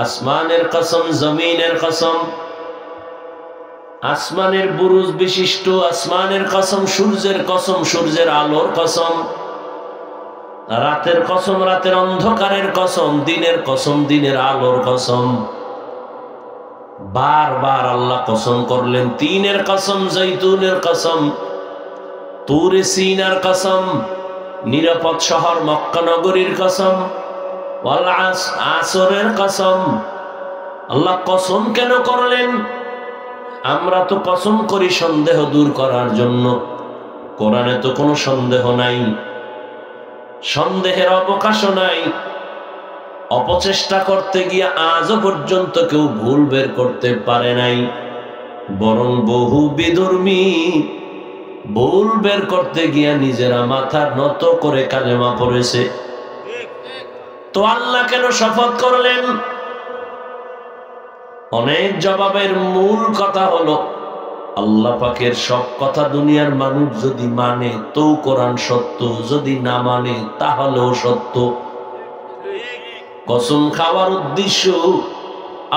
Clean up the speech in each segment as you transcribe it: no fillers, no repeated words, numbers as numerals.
আসমানের কসম, জমিনের কসম, আসমানের বুরুজ বিশিষ্ট আসমানের কসম, সূর্যের কসম, সূর্যের আলোর কসম, রাতের কসম, রাতের অন্ধকারের কসম, দিনের কসম, দিনের আলোর কসম। বারবার আল্লাহ কসম করলেন। তিনের কসম, জৈতুনের কসম, তুরে সিনার কসম, নিরাপদ শহর মক্কা নগরীর কসম, ওয়াল আসরের কসম। আল্লাহ কসম কেন করলেন? আমরা তো কসম করি সন্দেহ দূর করার জন্য। কোরআনে তো কোনো সন্দেহ নাই, সন্দেহের অবকাশও নাই। অপচেষ্টা করতে গিয়ে আজও পর্যন্ত কেউ ভুল বের করতে পারে নাই, বরং বহু বিধর্মী ভুল বের করতে গিয়ে নিজেরা মাথা নত করে কালেমা পড়েছে। তো আল্লাহ কেন শপথ করলেন? অনেক জবাবের মূল কথা হলো, আল্লাহ পাকের সব কথা দুনিয়ার মানুষ যদি মানে তো কোরআন সত্য, যদি না মানে তাহলেও সত্য। কসম খাওয়ার উদ্দেশ্য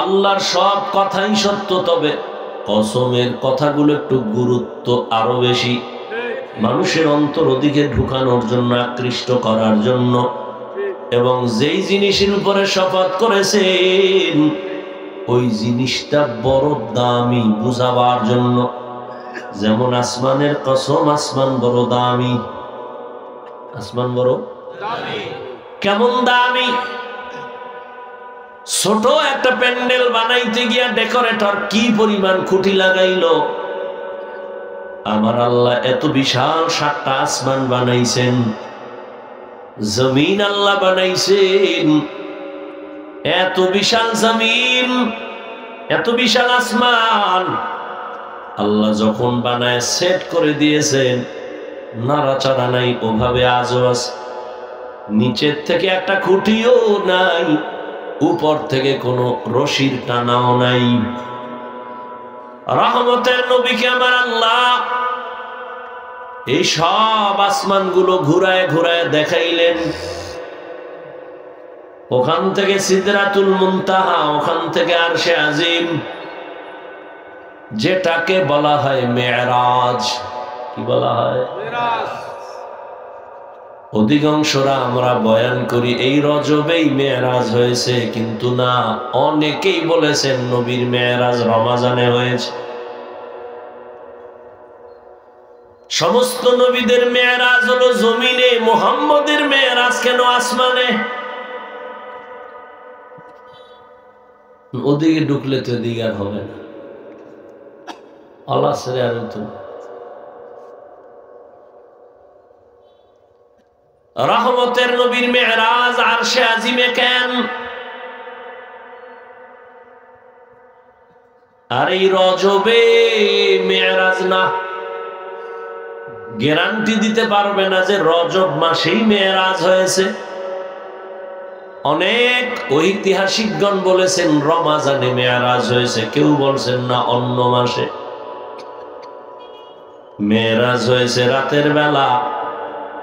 আল্লাহর সব কথাই সত্য, তবে কসমের কথাগুলো একটু গুরুত্ব আরো বেশি, মানুষের অন্তর ওদিকে ঢুকানোর জন্য, আকৃষ্ট করার জন্য। এবং যেই জিনিসের উপরে শপথ করেছেন ওই জিনিসটা বড় দামি বুঝাবার জন্য। যেমন আসমানের কসম, আসমান বড় দামি। আসমান বড় দামি। কেমন দামি? ছোট একটা প্যান্ডেল বানাইতে গিয়া ডেকোরেটর কি পরিমাণ খুঁটি লাগাইলো, আমার আল্লাহ এত বিশাল 7টা আসমান বানাইছেন, জমিন আল্লাহ বানাইছেন, এত বিশাল জমিন, এত বিশাল আসমান আল্লাহ যখন বানায় সেট করে দিয়েছেন, নাড়াচাড়া নাই, ওভাবে আজও আছে। নিচের থেকে একটা খুঁটিও নাই, উপর থেকে কোনো রশির টানাও নাই। রহমতের নবীকে আমার আল্লাহ এই সব আসমানগুলো ঘুরায় ঘুরায় দেখাইলেন। ওখান থেকে সিদরাতুল মুনতাহা, ওখান থেকে আরশে আজিম, যেটাকে বলা হয় মেরাজ। কি বলা হয়? মেরাজ। অধিকাংশরা আমরা বয়ান করি এই রজবেই মেরাজ হয়েছে, কিন্তু না, অনেকেই বলেছেন নবীর মেরাজ রমাজানে হয়েছে। সমস্ত নবীদের মেরাজ হলো জমিনে, মুহাম্মদের মেরাজ কেন আসমানে? ওদিকে ঢুকলে তো এদিকে আর হবে না, আল্লাহ ছেড়ে আর তো। রহমতের নবীর মেরাজ আরশে আজিমে কেন? আর এই রজবে মেরাজ না। গ্যারান্টি দিতে পারবে না যে রজব মাসেই মেরাজ হয়েছে। অনেক ঐতিহাসিকগণ বলেছেন রমাজানে মেরাজ হয়েছে, কেউ বলছেন না অন্য মাসে। মেরাজ হয়েছে রাতের বেলা,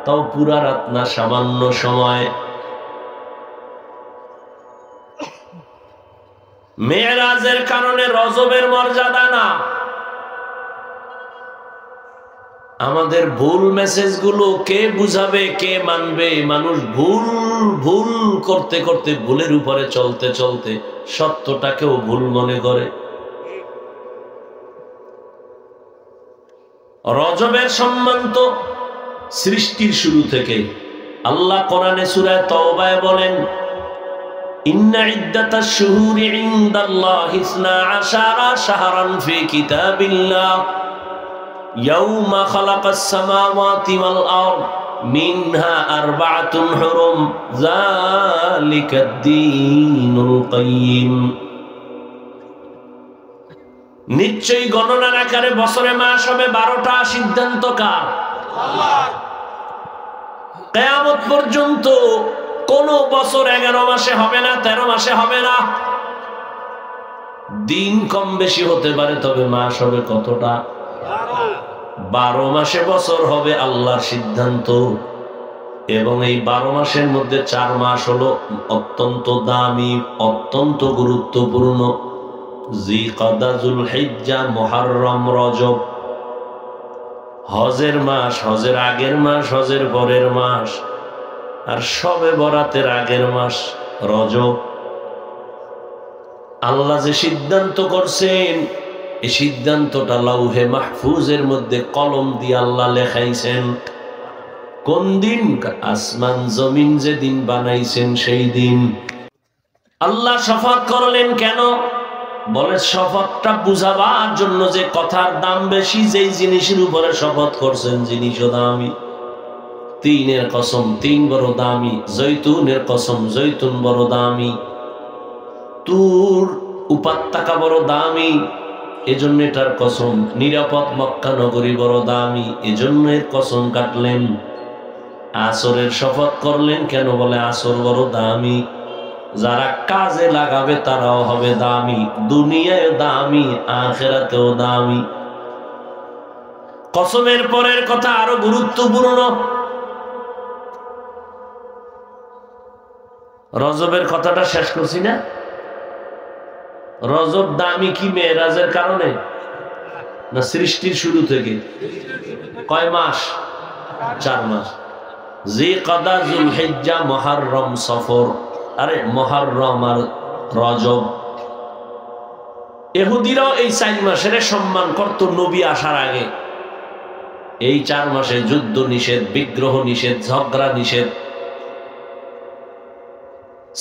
তাও পুরা রাত না, সামান্য সময়। মেরাজের কারণে রজবের মর্যাদা না। আমাদের ভুল মেসেজ গুলো কে বুঝাবে, কে মানবে? মানুষ ভুল ভুল করতে করতে, ভুলের উপরে চলতে চলতে সত্যটাকেও ভুল মনে করে। রজবের সম্মান তো সৃষ্টির শুরু থেকে। আল্লাহ কোরআনে সূরা তাওবায় বলেন, ইন্না ইদ্দাতাশ শুহুরি ইনদাল্লাহি 12 শাহরান ফি কিতাবিল্লাহ ইয়াউমা খালাকাস সামাওয়াতি ওয়াল আরদ মিনহা আরবাআতুন হুরুম যালিকাদ দীনুল কাইয়্যিম। নিশ্চয়ই গণনার আকারে বছরে মাস হবে 12টা। সিদ্ধান্ত কার? আল্লাহর। কিয়ামত পর্যন্ত কোন বছর 11 মাসে হবে না, 13 মাসে হবে না। দিন কম বেশি হতে পারে, তবে মাস হবে কতটা? 12 মাসে বছর হবে, আল্লাহর সিদ্ধান্ত। এবং এই 12 মাসের মধ্যে 4 মাস হলো অত্যন্ত দামি, অত্যন্ত গুরুত্বপূর্ণ। জিলকাদা, যুলহিজ্জা, মুহররম, রজব। হজের মাস, হজের আগের মাস, হজের পরের মাস, আর শবে বরাতের আগের মাস রজব। আল্লাহ যে সিদ্ধান্ত করছেন, এই সিদ্ধান্তটা লাউহে মাহফুজের মধ্যে কলম দিয়ে আল্লাহ লেখাইছেন। কোন দিন? আসমান জমিন যেদিন বানাইছেন সেই দিন। আল্লাহ শপথ করলেন কেন? বলে শপথটা বুঝাবার জন্য যে কথার দাম বেশি, যেই জিনিসের উপরে শপথ করছেন জিনিসও দামি। তিনের কসম, তিন বড় দামি। জৈতুনের কসম, জৈতুন বড় দামি। তুর উপত্যকা বড় দামি, এজন্য এটার কসম। নিরাপদ মক্কা নগরী বড় দামি, এজন্য এর কসম কাটলেন। আসরের শপথ করলেন কেন? বলে আসর বড় দামি। যারা কাজে লাগাবে তারাও হবে দামি, দুনিয়ায় দামি, আখিরাতেও দামি। কসমের পরের কথা আরো গুরুত্বপূর্ণ। রজবের কথাটা শেষ করছি না? রজব দামি কি মেরাজের কারণে না সৃষ্টির শুরু থেকে? কয় মাস? 4 মাস। জিলকাদা, যুলহিজ্জা, মুহররম, সফর। আরে মুহররম আর রজব। ইহুদিরাও এই 4 মাসের সম্মান করত নবী আসার আগে। এই 4 মাসে যুদ্ধ নিষেধ, বিগ্রহ নিষেধ, ঝগড়া নিষেধ।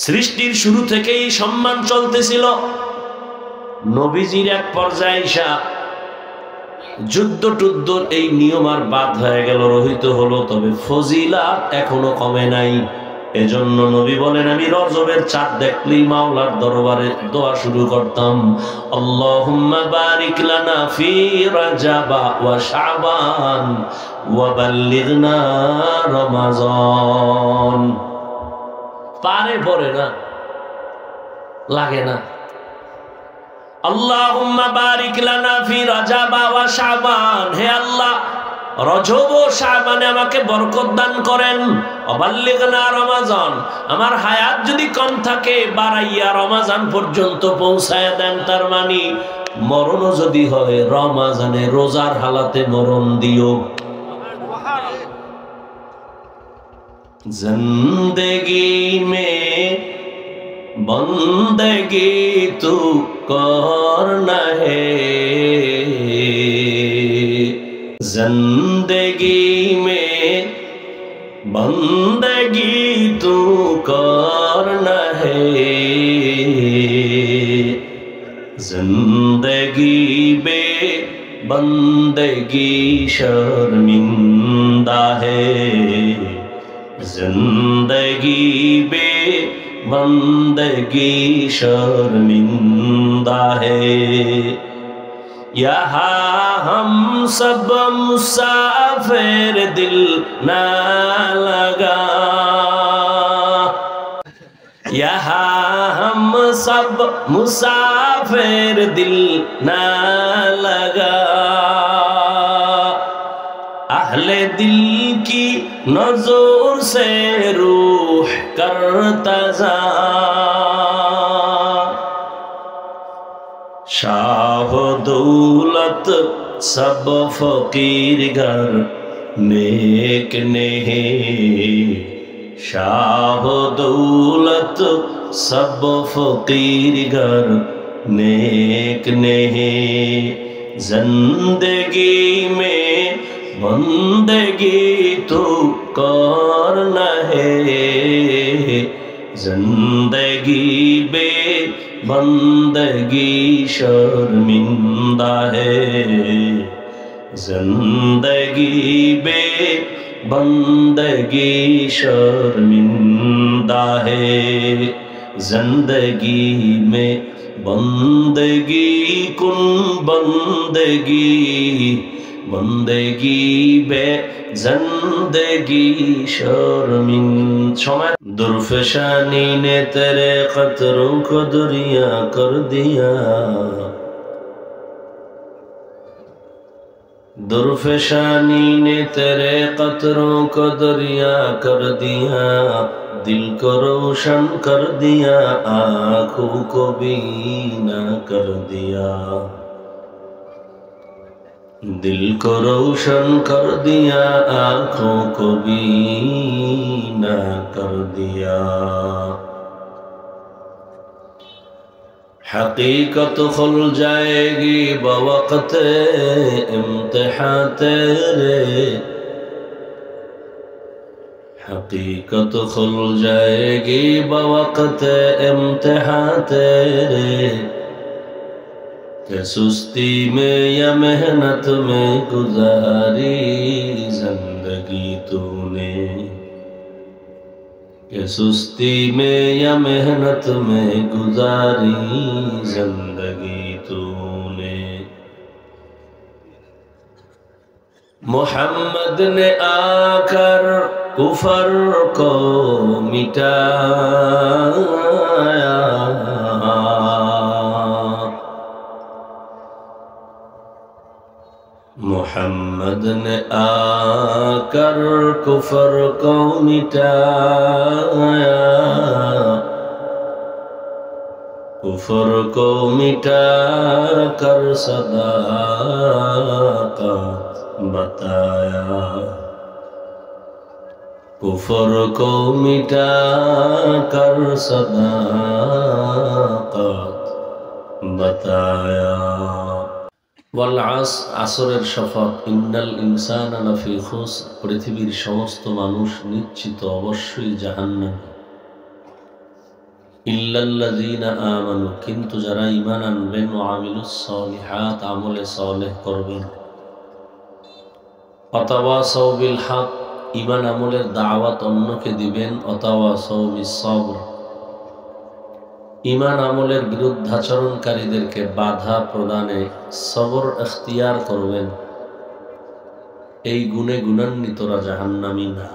সৃষ্টির শুরু থেকেই সম্মান চলতেছিল। নবীজির এক পর্যায়ে এসে যুদ্ধ টুদ্ধ এই নিয়ম আর বাদ হয়ে গেল, রহিত হলো, তবে ফজিলাত এখনো কমে নাই। এজন্য নবী বলেন, আমি রজবের চাঁদ দেখলেই মাওলার দরবারে দোয়া শুরু করতাম, আল্লাহুম্মা বারিক লানা ফি রাজাবা ওয়া শাবান ওয়া বাল্লিগনা রমাজান। পারে পড়ে না, লাগে না। আল্লাহুম্মা বারিক লানা ফি রাজাবা ওয়া শাবান, হে আল্লাহ রজব ও শাবানে আমাকে বরকত দান করেন। অবাল্লিগনা রমাজান, আমার হায়াত যদি কম থাকে বাড়াইয়া রমাজান পর্যন্ত পৌঁছায় দেন। তার মানে মরণও যদি হয় রমাজানে রোজার হালাতে মরণ দিও। জিন্দেগি মে বন্দেগি তু করনা হে, जिंदगी में बंदगी तू करना है, जिंदगी बे बंदगी शर्मिंदा है, जिंदगी बे बंदगी शर्मिंदा है। यहाँ हम सब मुसाफिर दिल ना लगा, यहाँ हम सब मुसाफिर दिल ना लगा, अहले दिल की नजर से रूह करता जा, शाह दौलत सब फकीर घर नेक नहीं, शाह दौलत सब फकीर घर नेक नहीं, जिंदगी में बंदगी तो करना है, जिंदगी बे बंदगी शर्मिंदा है, जिंदगी बे बंदगी शर्मिंदा है, जिंदगी में बंदगी कुन बंदगी, बंदगी बे जिंदगी शर्मिन। समय दुर्फशानी ने तेरे कतरों को दरिया कर दिया, दुर्फशानी ने तेरे कतरों को दरिया कर दिया, दिल को रोशन कर दिया, आँखों को बीना कर दिया। दिल को रोशन कर दिया, आँखों को बीना कर दिया। हकीकत खुल जाएगी बवक़्त इम्तिहान तेरे, हकीकत खुल जाएगी बवक़्त इम्तिहान तेरे, कि सुस्ती में या मेहनत में गुजारी जिंदगी तूने, कि सुस्ती में या मेहनत में गुजारी जिंदगी तूने। मोहम्मद ने आकर कुफर को मिटाया, मोहम्मद ने आकर कुफर को मिटाया, कुफर को मिटा कर सदाकत बताया, कुफर को मिटा कर सदाकत बताया। वल आस्र, আসরের শপথ, ইন্নাল ইনসানা লাফি খুসর, পৃথিবীর সমস্ত মানুষ নিশ্চিত অবশ্যই জাহান্নামী। ইল্লাল্লাযীনা আমানু, কিন্তু যারা ঈমান আনবেন, ওয়া আমিলুস সলিহাত, আমলে সালেহ করবেন, ওয়াতাওয়াসাউ বিল হক, ঈমান আমলের দাওয়াত অন্যকে দিবেন, ওয়াতাওয়াসাউ বিস সবর, ঈমান আমলের বিরুদ্ধাচরণকারীদেরকে বাধা প্রদানে সবর ইখতিয়ার করবেন, এই গুণে গুণান্বিতরা জাহান্নামী না।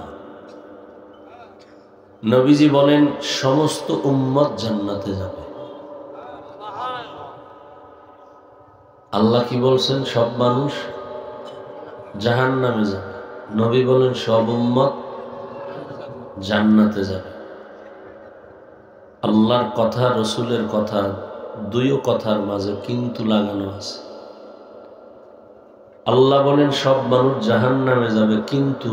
নবীজি বলেন সমস্ত উম্মত জান্নাতে যাবে। আল্লাহ কি বলছেন? সব মানুষ জাহান্নামে যাবে। নবী বলেন সব উম্মত জান্নাতে যাবে। আল্লাহর কথা, রসুলের কথা, দুইও কথার মাঝে কিন্তু লাগানো আছে। আল্লাহ বলেন সব মানুষ জাহান্নামে যাবে, কিন্তু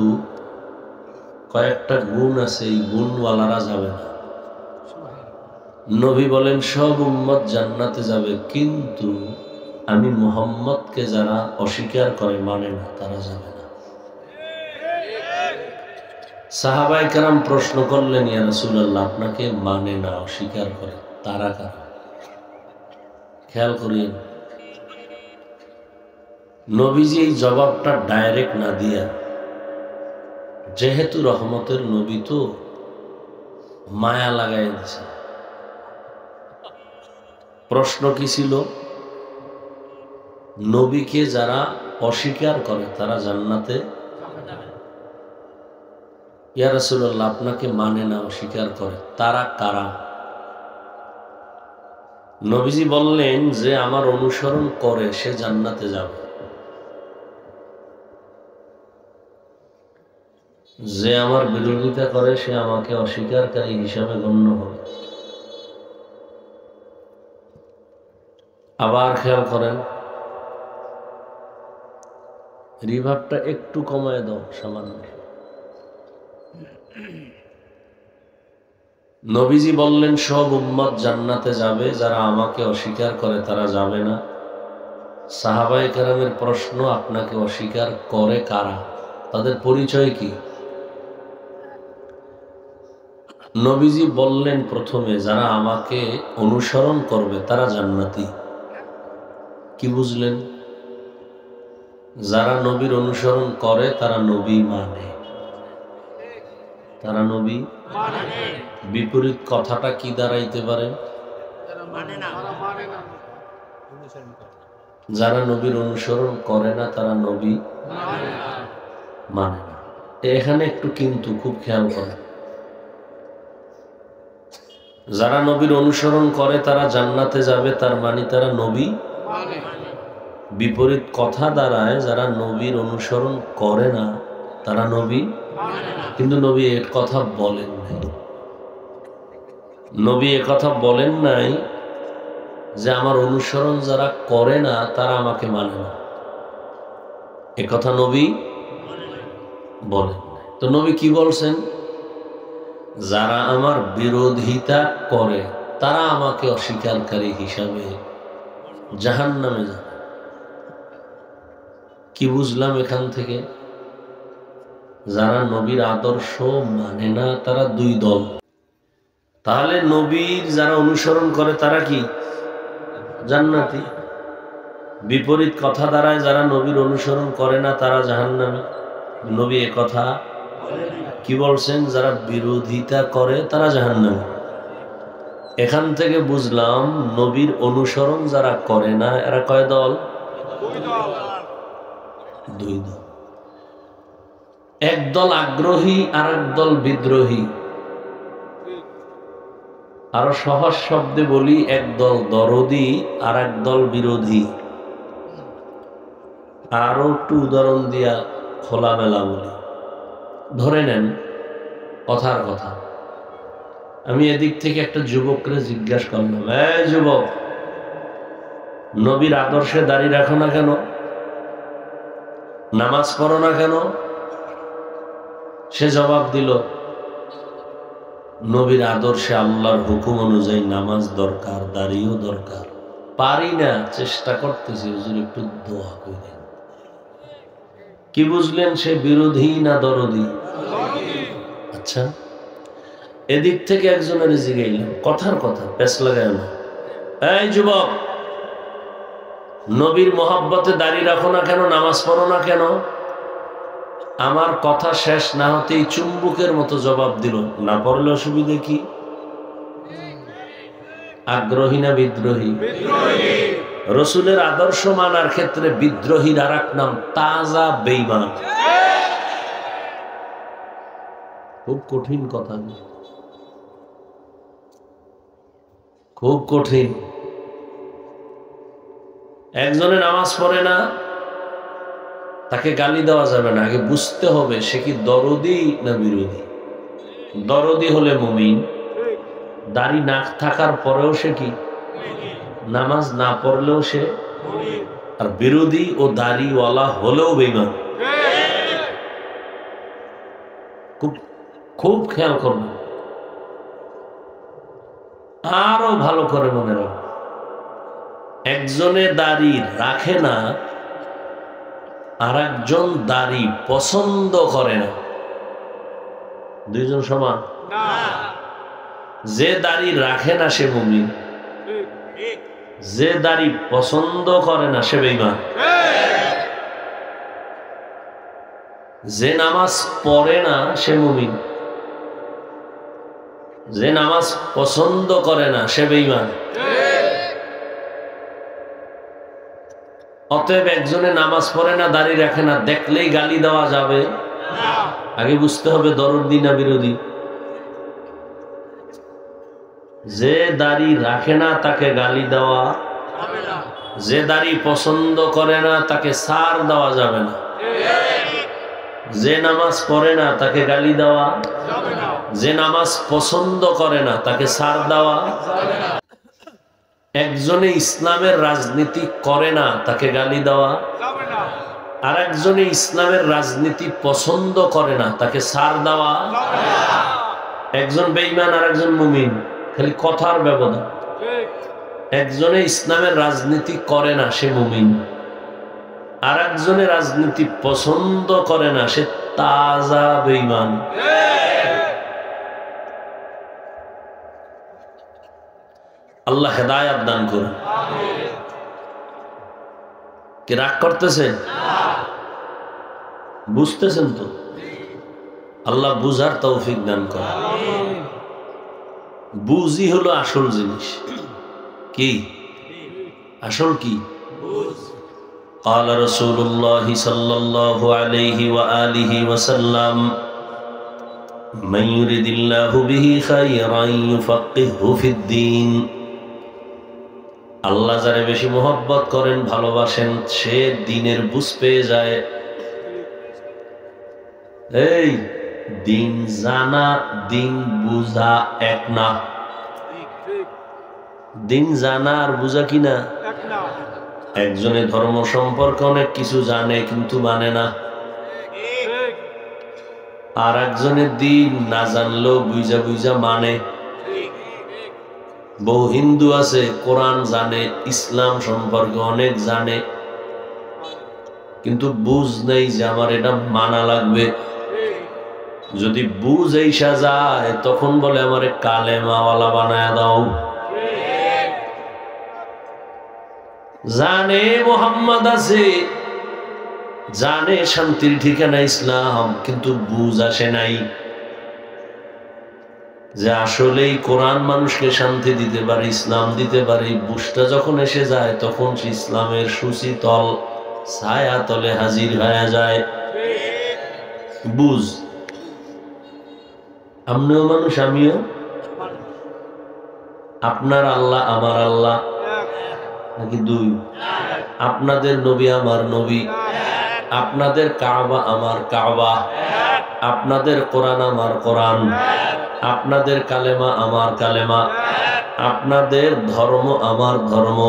কয়েকটা গুণ আছে, এই গুণওয়ালারা যাবে না। নবী বলেন সব উম্মত জান্নাতে যাবে, কিন্তু আমি মুহাম্মদকে যারা অস্বীকার করে, মানে না, তারা যাবে না। সাহাবায়ে কেরাম প্রশ্ন করলেন, ইয়া রাসূলুল্লাহ, আপনাকে মানে না, অস্বীকার করে, তারা কারা? খেয়াল করিয়েন, নবীজি এই জবাবটা ডাইরেক্ট না দিয়া, যেহেতু রহমতের নবী তো মায়া লাগাই দিয়েছে। প্রশ্ন কি ছিল? নবীকে যারা অস্বীকার করে তারা জান্নাতে, ইয়া রাসূলুল্লাহ, আপনাকে মানে না, অস্বীকার করে, তারা কারা? নবীজি বললেন যে আমার অনুসরণ করে সে জান্নাতে যাবে, যে আমার বিরোধিতা করে সে আমাকে অস্বীকারকারী হিসাবে গণ্য হবে। আবার খেয়াল করেন, রিভাবটা একটু কমায় দাও সামান্য। নবীজি বললেন সব উম্মত জান্নাতে যাবে, যারা আমাকে অস্বীকার করে তারা যাবে না। সাহাবায়ে কেরামের প্রশ্ন, আপনাকে অস্বীকার করে কারা? তাদের পরিচয় কি? নবীজি বললেন প্রথমে যারা আমাকে অনুসরণ করবে তারা জান্নাতি। কি বুঝলেন? যারা নবীর অনুসরণ করে তারা নবী মানে, তারা নবী মানে। বিপরীত কথাটা কি দাঁড়াইতে পারে? যারা নবীর অনুসরণ করে না তারা নবী মানে না। এখানে একটু কিন্তু খুব খেয়াল করে, যারা নবীর অনুসরণ করে তারা জান্নাতে যাবে, তার মানে তারা নবী বিপরীত কথা দ্বারায় যারা নবীর অনুসরণ করে না তারা নবী, কিন্তু নবী এ কথা বলেন নাই। নবী এ কথা বলেন নাই যে আমার অনুসরণ যারা করে না তারা আমাকে মানে না, এ কথা নবী বলেন নাই। তো নবী কি বলছেন? যারা আমার বিরোধিতা করে তারা আমাকে অস্বীকারী হিসাবে জাহান্নামে যাবে। কি বুঝলাম এখান থেকে? যারা নবীর আদর্শ মানে না তারা দুই দল। তাহলে নবীর যারা অনুসরণ করে তারা কি জান্নাতি, বিপরীত কথা দ্বারায় যারা নবীর অনুসরণ করে না তারা জাহান্নামী। নবী এ কথা কি বলছেন? যারা বিরোধিতা করে তারা জাহান্নামী। এখান থেকে বুঝলাম নবীর অনুসরণ যারা করে না এরা কয় দল? দুই দল। এক দল আগ্রহী আর এক দল বিদ্রোহী। আরো সহজ শব্দে বলি, এক দল দরদি আর এক দল বিরোধী। আরো একটু উদাহরণ দিয়া খোলামেলা বলি। ধরে নেন কথার কথা, আমি এদিক থেকে একটা যুবককে জিজ্ঞাসা করলাম, এই যুবক, নবীর আদর্শে দাঁড়িয়ে রাখো না কেন? নামাজ পড়ো না কেন? সে জবাব দিল, নবীর আদর্শে আল্লাহর হুকুম অনুযায়ী নামাজ দরকার, দাঁড়িয়েও দরকার, পারি না, চেষ্টা করতেছি, হুজুর একটু দোয়া করেন। কি বুঝলেন? সে বিরোধী না দরদি? আচ্ছা, এদিক থেকে একজনের জিগাইলাম, কথার কথা, পেছ লাগায় না, এই যুবক, নবীর মহব্বতে দাঁড়িয়ে রাখো না কেন? নামাজ পড়ো না কেন? আমার কথা শেষ না হতেই চুম্বকের মতো জবাব দিল, না পড়লে অসুবিধে কি? আগ্রহী না বিদ্রোহী? রসুলের আদর্শ মানার ক্ষেত্রে বিদ্রোহীর আর এক নাম তাজা বেঈমান। খুব কঠিন কথা, খুব কঠিন। একজনে নামাজ পড়ে না, তাকে গালি দেওয়া যাবে না, আগে বুঝতে হবে সে কি দরদি না বিরোধী। দরদি হলে মুমিন, দাড়ি না থাকার পরেও সে কি? নামাজ না পড়লেও সে। আর বিরোধী ও দাড়িওয়ালা হলেও বেঈমান। খুব খুব খেয়াল করবেন, আরো ভালো করে মনে রাখবেন। একজনে দাড়ি রাখে না, আর একজন দাড়ি পছন্দ করে না, দুইজন সমান না। যে দাড়ি রাখে না সে মুমিন, যে দাড়ি পছন্দ করে না সে বেঈমান। যে নামাজ পড়ে না সে মুমিন, যে নামাজ পছন্দ করে না সে বেঈমান। অতএব একজনে নামাজ পড়ে না, দাড়ি রাখে না, দেখলেই গালি দেওয়া যাবে? আগে বুঝতে হবে দরদি না বিরোধী। যে দাড়ি রাখে না তাকে গালি দেওয়া যাবে না, যে দাড়ি পছন্দ করে না তাকে ছাড় দেওয়া যাবে না, যে নামাজ পড়ে না তাকে গালি দেওয়া যাবে না, যে নামাজ পছন্দ করে না তাকে ছাড় দেওয়া যাবে না। একজনে ইসলামের রাজনীতি করে না তাকে গালি দেওয়া যাবে না, আর একজনে ইসলামের রাজনীতি পছন্দ করে না তাকে ছাড় দেওয়া যাবে না। একজন বেঈমান আর একজন মুমিন, খালি কথার ব্যবধান। একজনে ইসলামের রাজনীতি করে না সে মুমিন, আর একজনে রাজনীতি পছন্দ করে না সে তাজা বেঈমান। আল্লাহ হেদায়েত দান করুন। কি রাগ করতেছেন? বুঝতেছেন তো? আল্লাহ বুঝার তৌফিক দান করেন। বুঝই হলো আসল জিনিস। কি আসল? কি قال رسول الله صلى الله عليه وآله وسلم من يرد الله به خيرا يفقهه في الدين আল্লাহ যারে বেশি মোহব্বত করেন, ভালোবাসেন, সে দিনের বুঝ পেয়ে যায়। এই দিন জানা দিন বুঝা এক না। দিন জানা আর বুঝা কিনা একজনে ধর্ম সম্পর্কে অনেক কিছু জানে কিন্তু মানে না, আর একজনের দিন না জানলেও বুঝা বুঝা মানে। বহু হিন্দু আছে কোরআন জানে, ইসলাম সম্পর্কে অনেক জানে, কিন্তু বুঝ নেই যে আমার এটা মানা লাগবে। যদি বুঝ এসা যায় তখন বলে আমারে কালেমাওয়ালা বানায় দাও। জানে মোহাম্মদ আছে, জানে শান্তির ঠিকানা ইসলাম, কিন্তু বুঝ আসে নাই যে আসলেই কোরআন মানুষকে শান্তি দিতে পারে, ইসলাম দিতে পারে। বুঝটা যখন এসে যায় তখন সে ইসলামের সুশীতল ছায়া তলে হাজির হয়ে যায়। বুঝ, আপনিও মানুষ আমিও, আপনার আল্লাহ আমার আল্লাহ নাকি দুই? আপনাদের নবী আমার নবী, আপনাদের কাবা আমার কাবা, আপনাদের কোরআন আমার কোরআন, আপনাদের কালেমা আমার কালেমা, আপনাদের ধর্ম আমার ধর্ম,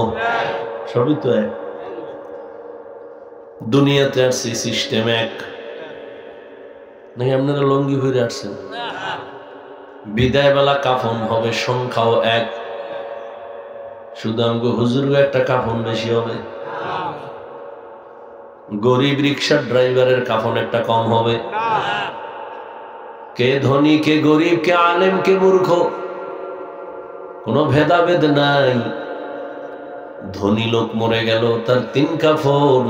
সবই তো এক। দুনিয়াতে আসছি সিস্টেম এক নাকি? আপনারা লঙ্গি ভরে আসছেন, বিদায় বেলা কাফন হবে সংখ্যাও এক, শুধু আমাকে হুজুরকে একটা কাফন বেশি হবে, গরিব রিক্সার ড্রাইভারের কাফন একটা কম হবে। কে ধনী কে গরিব, কে আলেম কে মূর্খ, কোনো ভেদাভেদ নাই। ধনী লোক মরে গেল তার 3 কাফন,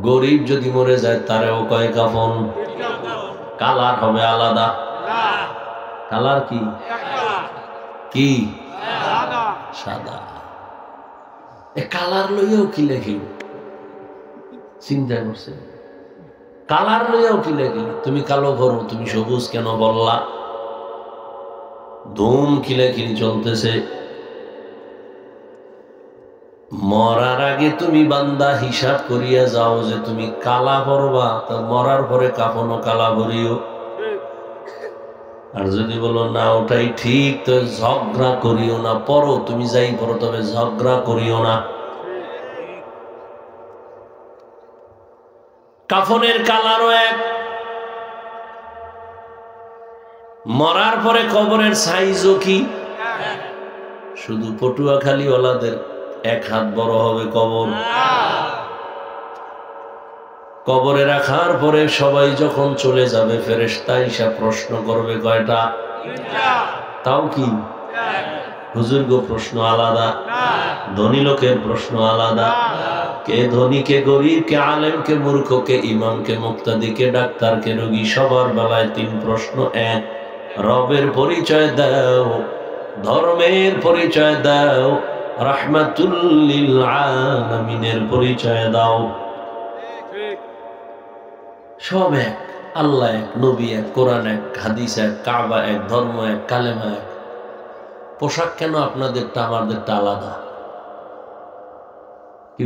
গরিব যদি মরে যায় তারেও কয় কাফন। কালার হবে আলাদা। কালার কি? কি? সাদা। এ কালার লইয়াও কি লেখি? চিন্তা করছে কালার লইয়াও কি লেখি? তুমি কালো করো, তুমি সবুজ কেন বললা? ধুম কিলাকিলি চলতেছে। মরার আগে তুমি বান্দা হিসাব করিয়া যাও যে তুমি কালা পরবা, তা মরার পরে কাফনও কালা ভরিও। আর যদি বলো না ওটাই ঠিক, তো ঝগড়া করিও না, পরো তুমি যাই পরো, তবে ঝগড়া করিও না। কাফনের কালারও এক, মরার পরে কবরের সাইজও কি? শুধু পটুয়াখালী ওলাদের 1 হাত বড় হবে কবর। কবরে রাখার পরে সবাই যখন চলে যাবে ফেরেশতা এসে প্রশ্ন করবে কয়টা? তাও কি? হুজুর গো প্রশ্ন আলাদা, ধনী লোকের প্রশ্ন আলাদা। কে ধনী কে গরিব, কে আলেম কে মূর্খ, কে ইমাম কে মুক্তাদি, কে ডাক্তার কে রোগী, সবার বেলায় 3 প্রশ্ন এক। রবের পরিচয় দাও, ধর্মের পরিচয় দাও, রাহমাতুল লিল আলামিনের পরিচয় দাও। সব এক, আল্লাহ এক, নবী এক, কোরআন এক, হাদিস এক, কাবা এক, ধর্ম এক, কালেমা এক। পোশাক কেন আপনাদেরটা আমাদেরটা আলাদা? কি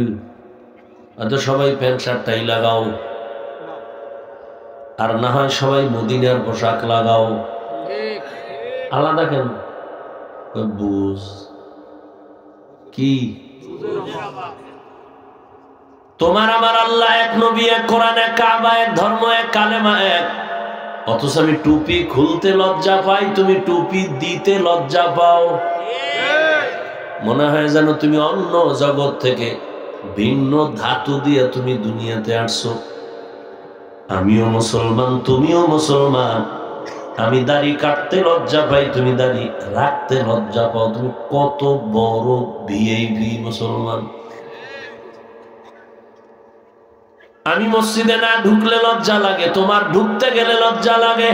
হয়তো সবাই প্যান্ট শার্ট টাই লাগাও, আর না হয় সবাই মদিনার পোশাক লাগাও, আলাদা কেন? বুঝ কি? তোমার আমার আল্লাহ এক, নবী এক, কোরআন এক, কাবা এক, ধর্ম এক, কালেমা এক। অথচ আমি টুপি খুলতে লজ্জা পাই, তুমি টুপি দিতে লজ্জা পাও। মনে হয় যেন তুমি অন্য জগৎ থেকে ভিন্ন ধাতু দিয়ে তুমি দুনিয়াতে আসছো। আমিও মুসলমান, তুমিও মুসলমান। আমি দাড়ি কাটতে লজ্জা পাই, তুমি দাড়ি রাখতে লজ্জা পাও। তুমি কত বড় ভিআইপি মুসলমান। আমি মসজিদে না ঢুকলে লজ্জা লাগে, তোমার ঢুকতে গেলে লজ্জা লাগে।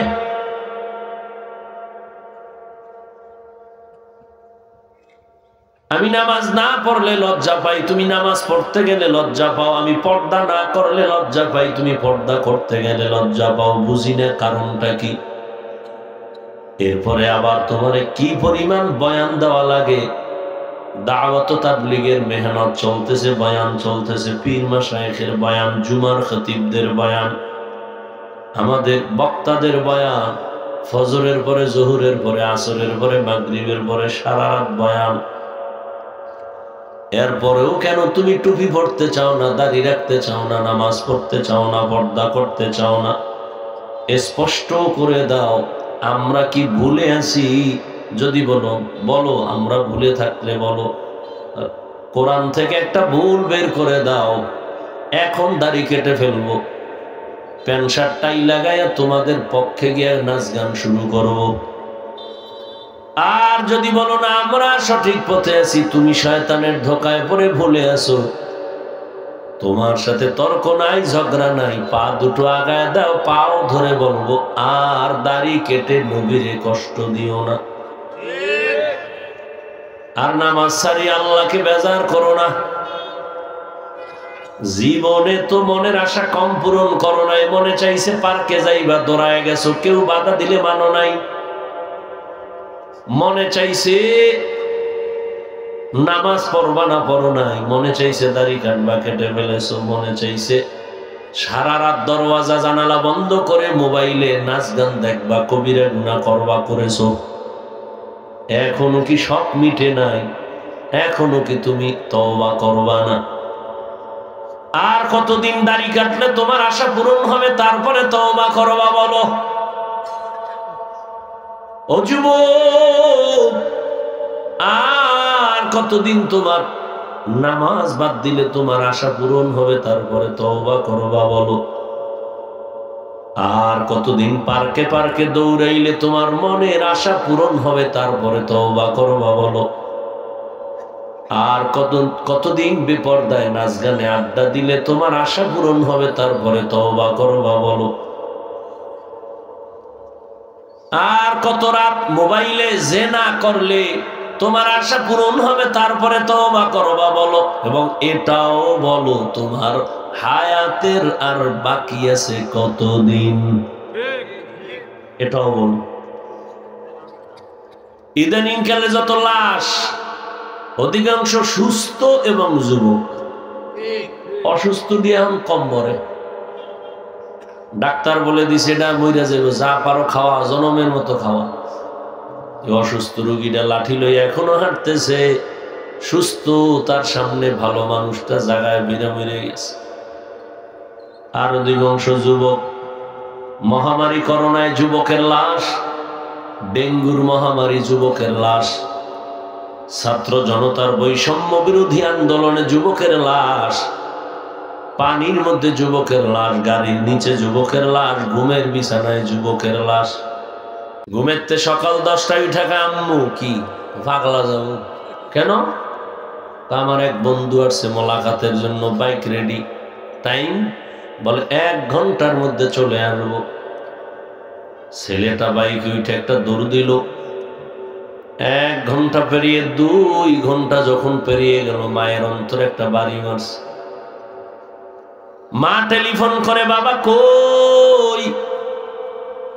আমি নামাজ না পড়লে লজ্জা পাই, তুমি নামাজ পড়তে গেলে লজ্জা পাও। আমি পর্দা না করলে লজ্জা পাই, তুমি পর্দা করতে গেলে লজ্জা পাও। বুঝি না কারণটা কি। এরপরে আবার তোমারে কি পরিমাণ বয়ান দেওয়া লাগে, দাওয়াত ও তাবলীগের মেহনত চলতেছে, বয়ান চলতেছে, পীর মাশায়েখের বয়ান, জুমার খতিবদের বয়ান, আমাদের বক্তাদের বয়ান, ফজরের পরে, জোহরের পরে, আসরের পরে, মাগরিবের পরে সারা রাত বয়ান। এরপরেও কেন তুমি টুপি পড়তে চাও না, দাড়ি রাখতে চাও না, নামাজ পড়তে চাও না, পর্দা করতে চাও না? স্পষ্ট করে দাও, আমরা কি ভুলে আছি? যদি বলো আমরা ভুলে থাকলে বলো। কোরআন থেকে একটা ভুল বের করে দাও, এখন দাড়ি কেটে ফেলবো, প্যান্ট শার্ট টাই লাগাইয়া তোমাদের পক্ষে গিয়ে নাচ গান শুরু করব। আর যদি বলো না আমরা সঠিক পথে আছি, তুমি শয়তানের ধোকায় পড়ে ভুলে আছো, তোমার সাথে তর্ক নাই, ঝগড়া নাই, পা দুটো আগায় দাও, পাও ধরে বলবো আর দাড়ি কেটে নবীরে কষ্ট দিও না, আর নামাজ ছাড়ি আল্লাহকে বেজার করো না। জীবনে তো মনের আশা কম পূরণ করো নাই, মনে চাইছে পার্কে যাইবা, দৌড়ায় গেছো, কেউ বাধা দিলে মানো নাই। মনে চাইছে নামাজ পড়বা না, পড়ো নাই। মনে চাইছে দাড়ি কাটবা, কেটে ফেলেছো। মনে চাইছে সারা রাত দরওয়াজা জানালা বন্ধ করে মোবাইলে নাচ গান দেখবা, কবিরা গুনাহ করবা, করেছো। এখনো কি সব মিটে নাই? এখনো কি তুমি তওবা করবা না? আর কতদিন দাড়ি কাটলে তোমার আশা পূরণ হবে, তারপরে তওবা করবা বলো? ও যুবক, আর কতদিন তোমার নামাজ বাদ দিলে তোমার আশা পূরণ হবে, তারপরে তওবা করবা বলো? আর কতদিন পার্কে পার্কে দৌড়াইলে তোমার মনের আশা পূরণ হবে, তারপরে তওবা করবা বলো? আর কতদিন বেপরদায় নাচ গানে আড্ডা দিলে তোমার আশা পূরণ হবে, তারপরে তওবা করবা বলো? আর কত রাত মোবাইলে জিনা করলে তোমার আশা পূরণ হবে, তারপরে তওবা করবা বলো? এবং এটাও বলো, তোমার হায়াতের আর বাকি আছে কতদিন? এটাও বলো। ইদানিং কালে যত লাশ, অধিকাংশ সুস্থ এবং যুবক। অসুস্থ দিয়ে এখন কম মরে। ডাক্তার বলে দিছে এটা মইরা যাবে, যা পারো খাওয়া, জনমের মতো খাওয়া। অসুস্থ রোগীটা লাঠি লইয়া এখনো হাঁটতেছে, সুস্থ, তার সামনে ভালো মানুষটা জায়গায় বিনা মরে গেছে। আর অধিকাংশ যুবক, মহামারী করোনায় যুবকের লাশ, ডেঙ্গুর মহামারী যুবকের লাশ, ছাত্র জনতার বৈষম্য বিরোধী আন্দোলনে যুবকের লাশ, পানির মধ্যে যুবকের লাশ, গাড়ির নিচে যুবকের লাশ, ঘুমের বিছানায় যুবকের লাশ। ঘুমেরতে সকাল 10টায় উঠে আম্মু কি পাগলা যাবো কেন? আমার এক বন্ধু আসছে মোলাকাতের জন্য, বাইক রেডি, টাইম বলে 1 ঘন্টার মধ্যে চলে আসবো। ছেলেটা বাইকে উঠে একটা দৌড় দিল। 1 ঘন্টা পেরিয়ে 2 ঘন্টা যখন পেরিয়ে গেল, মায়ের অন্তরে একটা বাড়ি মারছে। মা টেলিফোন করে, বাবা কই,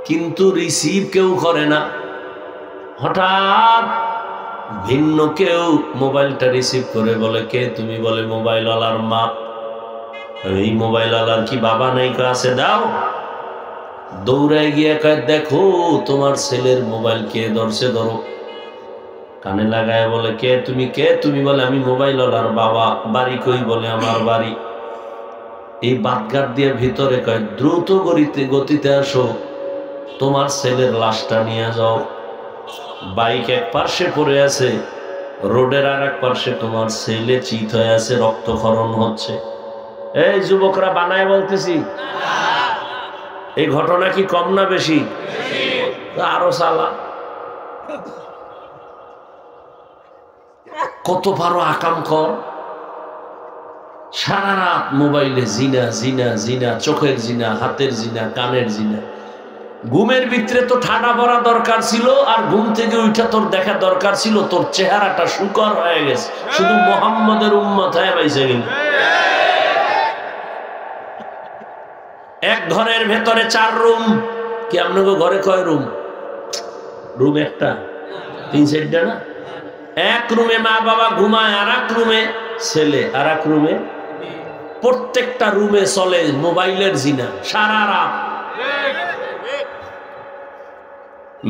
কিন্তু রিসিভ কেউ করে না। হঠাৎ ভিন্ন কেউ মোবাইলটা রিসিভ করে, বলে কে তুমি? বলে মোবাইল ওয়ালার মা। এই মোবাইল ওয়ালার কি বাবা নাই? আছে, দাও। দৌড়ায় গিয়ে কয়, দেখো তোমার ছেলের মোবাইল কে ধরছে, ধরো। কানে লাগায় বলে, কে তুমি? কে তুমি? বলে আমি মোবাইল ওয়ালার বাবা। বাড়ি কই? বলে আমার বাড়ি এই বাদঘাট দিয়ে ভিতরে। কয় দ্রুত গতিতে আসো, তোমার ছেলের লাশটা নিয়ে যাও। বাইক এক পার্শ্বে পড়ে আছে, রোডের আর এক পার্শ্বে তোমার ছেলে চিত হয়ে আছে, রক্তক্ষরণ হচ্ছে। এই যুবকরা বানায় বলতেছি, এই ঘটনা কি কম না বেশি? আরো সালা কত ভালো আকাম কর। সারা রাত মোবাইলে জিনা জিনা জিনা, চোখের জিনা, হাতের জিনা, কানের জিনা। ঘুমের ভিতরে তো ঠাডা পড়া দরকার ছিল, আর ঘুম থেকে উঠা তোর দেখা দরকার ছিল তোর চেহারাটা শুকর হয়ে গেছে, শুধু মোহাম্মদের উম্মত হয়ে পাইছে। কিন্তু এক ঘরের ভেতরে 4 রুম। কি আপনাকে ঘরে কয় রুম? রুম একটা, 3 4টা না? এক রুমে মা বাবা ঘুমায়, আর এক রুমে ছেলে, আর এক রুমে, প্রত্যেকটা রুমে চলে মোবাইলের জিনা সারা রাত।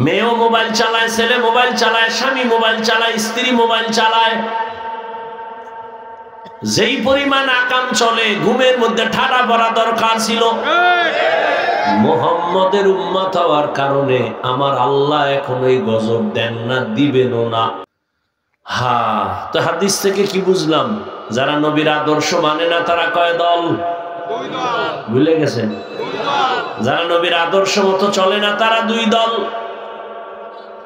মেয়েও মোবাইল চালায়, ছেলে মোবাইল চালায়, স্বামী মোবাইল চালায়, স্ত্রী মোবাইল চালায়। যেই পরিমাণ আকাম চলে, ঘুমের মধ্যে ঠাডা পড়া দরকার ছিল। মুহাম্মদের উম্মত হওয়ার কারণে আমার আল্লাহ এখন এই গজব দেন না, দিবেনও না। হ্যাঁ, তো হাদিস থেকে কি বুঝলাম? যারা নবীর আদর্শ মানে না তারা কয় দল? ভুলে গেছেন? যারা নবীর আদর্শ মতো চলে না তারা দুই দল।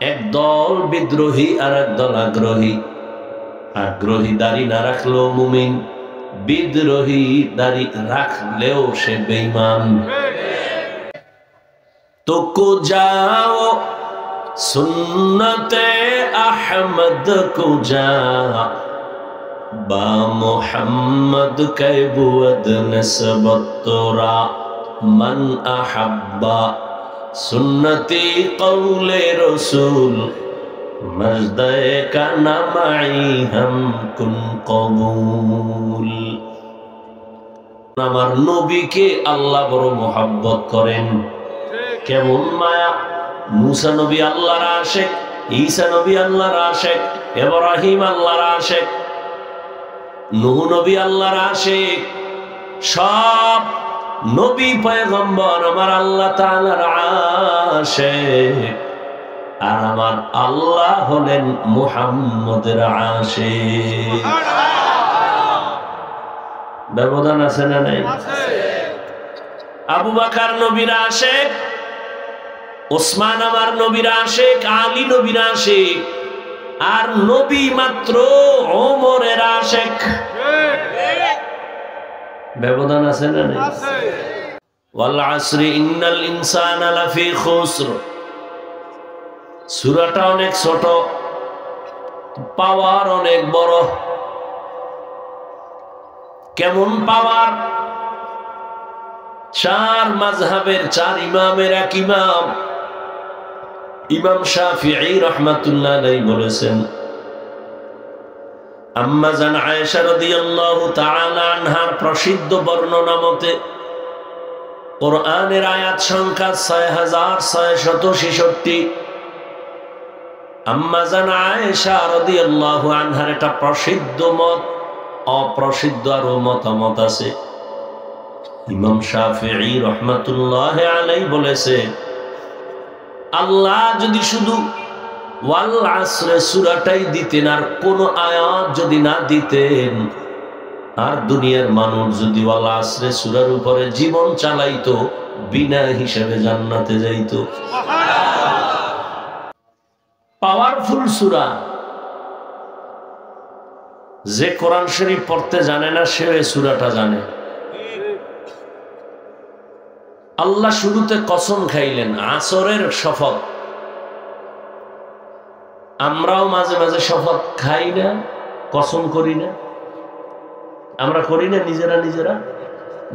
এক দল বিদ্রোহী আর এক দল আগ্রহী। আগ্রহী দাড়ি না রাখলেও মুমিন, বিদ্রোহী দাড়ি রাখলেও সে বেঈমান। তো কো যাও সুন্নতে আহমদ কো যা, বা মুহাম্মদ কে বুয়দ নসবত তোরা, মান আহাব্বা সুন্নতি কৌলে রসুল, মজদায়ে কানা মাই হাম কুন কবুল। আমার নবীকে আল্লাহ বড় মোহাব্বত করেন। কেমন মায়া! মুসা নবী আল্লাহর আশেক, ঈসা নবী আল্লাহর আশেক, ইব্রাহিম আল্লাহর আশেক, নূহ নবী আল্লাহর আশেক। সব নবী পয়গম্বর আমার আল্লাহ তাআলার আশেক, আর আমার আল্লাহ হলেন মুহাম্মদের আশেক। ব্যবধান আছে না নাই? আবু বকর নবীর আশেক, ওসমান আমার নবীর আশেক, আলী নবীর আশেক, আর নবী মাত্র ওমরের আশেক। ব্যবধান আছে না নাই? ওয়াল আসরি ইন্নাল ইনসানা লাফি খুসর। সূরাটা অনেক ছোট, পাওয়ার অনেক বড়। কেমন পাওয়ার! চার মাযহাবের চার ইমামের এক ইমাম, ইমাম শাফিঈ রাহমাতুল্লাহ আলাইহি বলেছেন, আম্মা জান আয়েশা রাদিয়াল্লাহু তাআলা আনহার প্রসিদ্ধ বর্ণনা মতে কোরআনের আয়াত সংখ্যা ৬৬৬৬। আম্মা জান আয়েশা রাদিয়াল্লাহু আনহার এটা প্রসিদ্ধ মত, অপ্রসিদ্ধ আরো মতামত আছে। ইমাম শাফিঈ রাহমাতুল্লাহ আলাইহি বলেছে, আল্লাহ যদি শুধু ওয়াল আসরে সূরাটাই দিতেন, আর কোন আয়াত যদি না দিতেন, আর দুনিয়ার মানুষ যদি ওয়াল আসরে সূরার উপরে জীবন চালাইতো, বিনা হিসাবে জান্নাতে যাইতো। পাওয়ারফুল সূরা। যে কোরআন শরীফ পড়তে জানে না সে এই সূরাটা জানে। আল্লাহ শুরুতে কসম খাইলেন, আসরের শপথ। আমরাও মাঝে মাঝে শপথ খাই না, কসম করি না? আমরা করি না নিজেরা নিজেরা?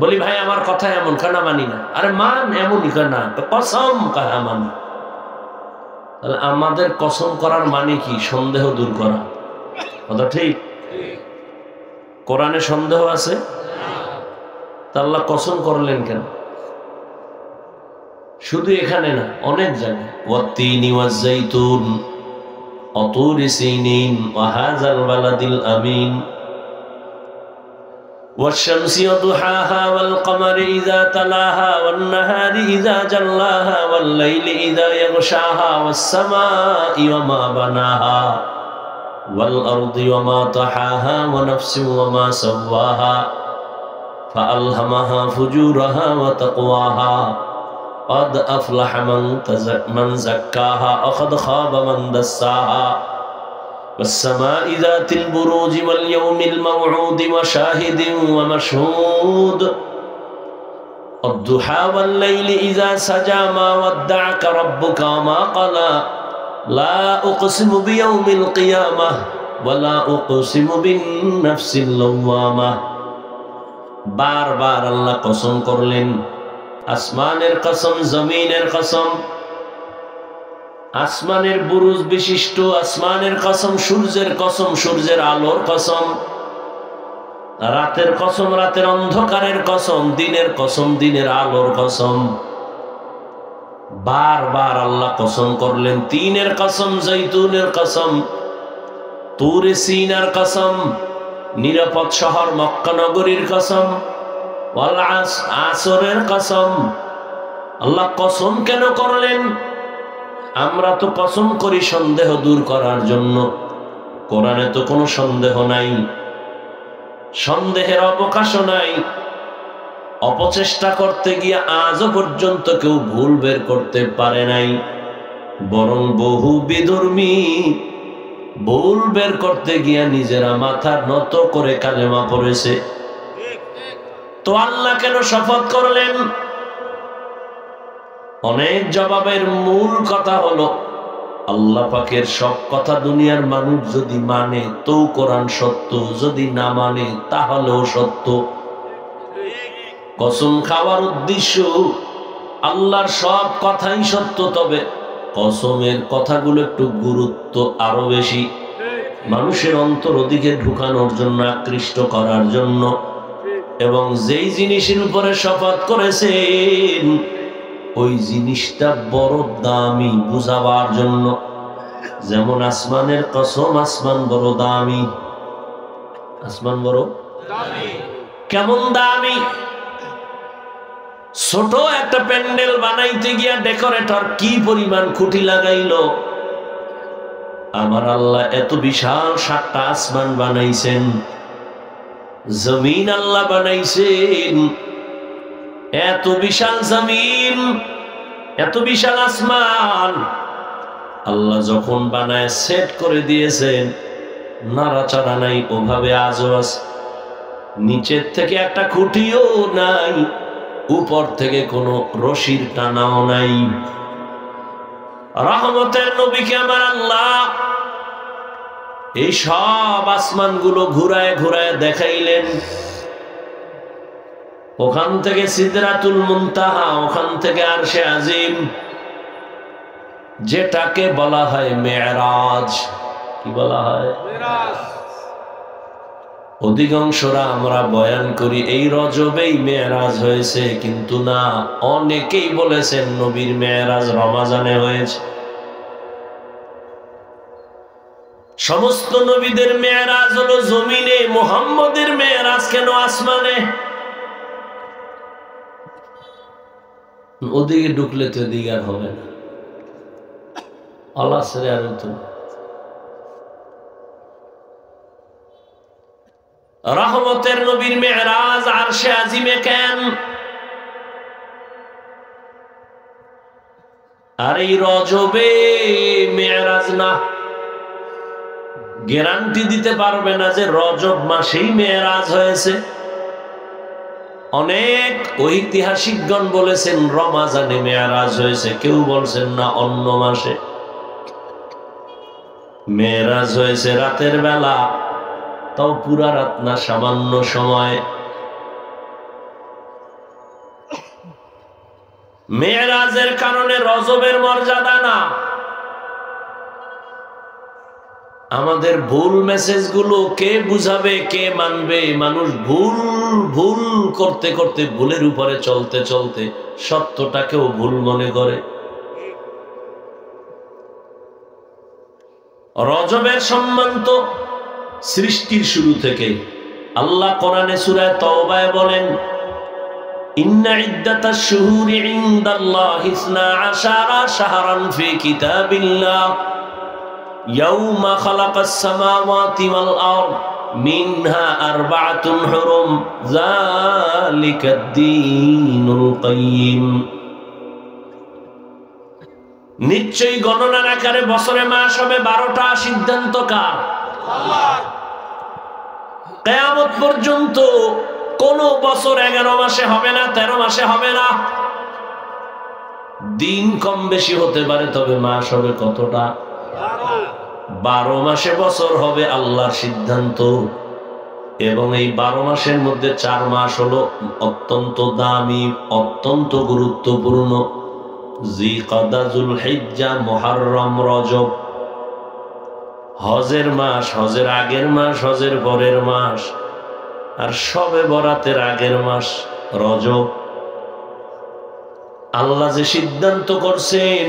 বলি ভাই আমার কথা এমন, কানা মানি না। আরে মান এমনই কানা, কসম কাহা মানি। তাহলে আমাদের কসম করার মানে কি? সন্দেহ দূর করা। কথা ঠিক? কোরআনে সন্দেহ আছে? তা আল্লাহ কসম করলেন কেন? শুধু এখানে না, অনেক জায়গায়। ওয়াত্তিনি ওয়াজ-যাইতুন ওয়া তুরি সিনিন ওয়া হাযাল বালাদিল আমিন ওয়াশ-শামসি ওয়া দুহাহা ওয়াল কমারি ইযা তালাহা ওয়ান নাহারি ইযা জাল্লাহা ওয়াল লাইলি ইযা ইয়াগশাহা ওয়াস সামাই ওয়া মা বানাহা ওয়াল আরদি ওয়া মা তাহাহা ওয়া নাফসিন ওয়া মা সাওয়াহা ফাআলহামাহা ফুজুরাহা ওয়া তাকওয়াহা قد أفلح من زكاها وقد خاب من دساها والسماء ذات البروج واليوم الموعود وشاهد ومشهود والضحى والليل إذا سجى ما ودعك ربك وما قلى لا أقسم بيوم القيامة ولا أقسم بالنفس اللوامة। بار بار الله قسم করলেন, আসমানের কসম, জমিনের কসম। আসমানের বুরুজ বিশিষ্ট আসমানের কসম, সূর্যের কসম, সূর্যের আলোর কসম, রাতের কসম, রাতের অন্ধকারের কসম, দিনের কসম, দিনের আলোর কসম। বারবার আল্লাহ কসম করলেন। তিনের কসম, জৈতুনের কসম, তুরে সিনার কসম, নিরাপদ শহর মক্কা নগরীর কসম, ওয়াল আসরের কসম। আল্লাহ কসম কেন করলেন? আমরা তো কসম করি সন্দেহ দূর করার জন্য। কোরআনে তো কোনো সন্দেহ নাই, সন্দেহের অবকাশও নাই। অপচেষ্টা করতে গিয়ে আজও পর্যন্ত কেউ ভুল বের করতে পারে নাই, বরং বহু বিধর্মী ভুল বের করতে গিয়ে নিজেরা মাথা নত করে কালেমা পড়েছে। তো আল্লাহ কেন শপথ করলেন? অনেক জবাবের মূল কথা হলো, আল্লাহ পাকের সব কথা দুনিয়ার মানুষ যদি মানে তো কোরআন সত্য, যদি না মানে তাহলেও সত্য। কসম খাওয়ার উদ্দেশ্য আল্লাহর সব কথাই সত্য, তবে কসমের কথাগুলো একটু গুরুত্ব আরো বেশি, মানুষের অন্তর ওদিকে ঢুকানোর জন্য, আকৃষ্ট করার জন্য। এবং যেই জিনিসের উপরে শপথ করেছেন ওই জিনিসটা বড় দামি বুঝাবার জন্য। যেমন আসমানের কসম, আসমান বড় দামি। আসমান বড় দামি। কেমন দামি? ছোট একটা প্যান্ডেল বানাইতে গিয়া ডেকোরেটর কি পরিমাণ খুঁটি লাগাইলো, আমার আল্লাহ এত বিশাল 7টা আসমান বানাইছেন, জমিন আল্লাহ বানাইছেন, এত বিশাল জমিন, এত বিশাল আসমান আল্লাহ যখন বানায় সেট করে দিয়েছেন, নাড়াচাড়া নাই, ওভাবে আজও আছে। নিচের থেকে একটা খুঁটিও নাই, উপর থেকে কোনো রশির টানাও নাই। রহমতের নবীকে আমার আল্লাহ এই সব আসমানগুলো ঘুরায় ঘুরায় দেখাইলেন। ওখান থেকে সিদরাতুল মুনতাহা, ওখান থেকে আরশে আজিম, যেটাকে বলা হয় মেরাজ। কি বলা হয়? মেরাজ। অধিকাংশরা আমরা বয়ান করি এই রজবেই মেরাজ হয়েছে, কিন্তু না, অনেকেই বলেছেন নবীর মেরাজ রমাজানে হয়েছে। সমস্ত নবীদের মেরাজ হলো জমিনে, মুহাম্মদের মেরাজ কেন আসমানে? ওদিকে ঢুকলে তো এদিকে আর হবে না, আল্লাহ ছেড়ে আর তো। রহমতের নবীর মেরাজ আরশে আজিমে কেন? আর এই রজবে মেরাজ না। গ্যারান্টি দিতে পারবে না যে রজব মাসেই মেরাজ হয়েছে। অনেক ঐতিহাসিকগণ বলেছেন রমাজানে মেরাজ হয়েছে, কেউ বলছেন না অন্য মাসে। মেরাজ হয়েছে রাতের বেলা, তাও পুরা রাত না, সামান্য সময়। মেরাজের কারণে রজবের মর্যাদা না। আমাদের ভুল মেসেজ গুলো কে বুঝাবে, কে মানবে? মানুষ ভুল ভুল করতে করতে, ভুলের উপরে চলতে চলতে সত্যটাকেও ভুল মনে করে। রজবের সম্মান তো সৃষ্টির শুরু থেকে। আল্লাহ কোরআনে সূরা তাওবায় বলেন, ইন্না ইদ্দাতাশ শুহুরি ইনদাল্লাহি 12 শাহরান ফি কিতাবিল্লাহ ইয়াউমা খালাকাস সামাওয়াতি ওয়াল আরদ মিনহা আরবাআতুন হুরুম যালিকাদ দীনুল কাইয়্যিম। নিশ্চয়ই গণনার আকারে বছরে মাস হবে 12টা। সিদ্ধান্ত কার? আল্লাহর। কিয়ামত পর্যন্ত কোন বছর 11 মাসে হবে না, 13 মাসে হবে না। দিন কম বেশি হতে পারে, তবে মাস হবে কতটা? 12 মাসে বছর হবে, আল্লাহর সিদ্ধান্ত। এবং এই 12 মাসের মধ্যে 4 মাস হলো অত্যন্ত দামি, অত্যন্ত গুরুত্বপূর্ণ। জিলকাদা, যুলহিজ্জা, মুহররম, রজব। হজের মাস, হজের আগের মাস, হজের পরের মাস, আর শবে বরাতের আগের মাস রজব। আল্লাহ যে সিদ্ধান্ত করছেন,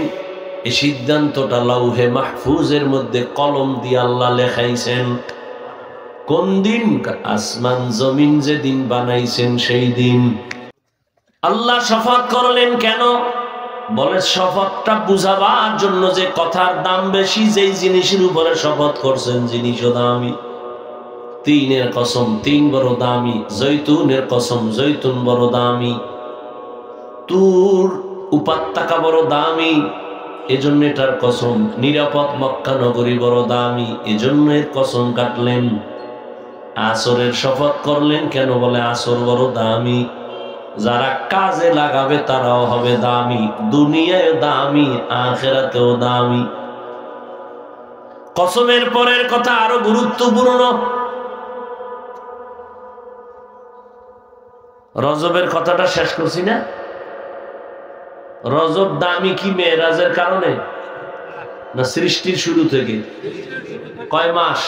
এই সিদ্ধান্তটা লাউহে মাহফুজের মধ্যে কলম দিয়ে আল্লাহ লেখাইছেন। কোন দিন? আসমান জমিন যেদিন বানাইছেন সেই দিন। আল্লাহ শপথ করলেন কেন? বলে শপথটা বুঝাবার জন্য যে কথার দাম বেশি, যেই জিনিসের উপরে শপথ করছেন জিনিসও দামি। তিনের কসম, তিন বড় দামি। জৈতুনের কসম, জৈতুন বড় দামি। তুর উপত্যকা বড় দামি, এজন্য এটার কসম। নিরাপদ মক্কা নগরী বড় দামি, এজন্য এর কসম কাটলেন। আসরের শপথ করলেন কেন? বলে আসর বড় দামি। যারা কাজে লাগাবে তারাও হবে দামি, দুনিয়ায় দামি, আখিরাতেও দামি। কসমের পরের কথা আরো গুরুত্বপূর্ণ। রজবের কথাটা শেষ করছি না? রজব দামি কি মেরাজের কারণে না সৃষ্টির শুরু থেকে? কয় মাস?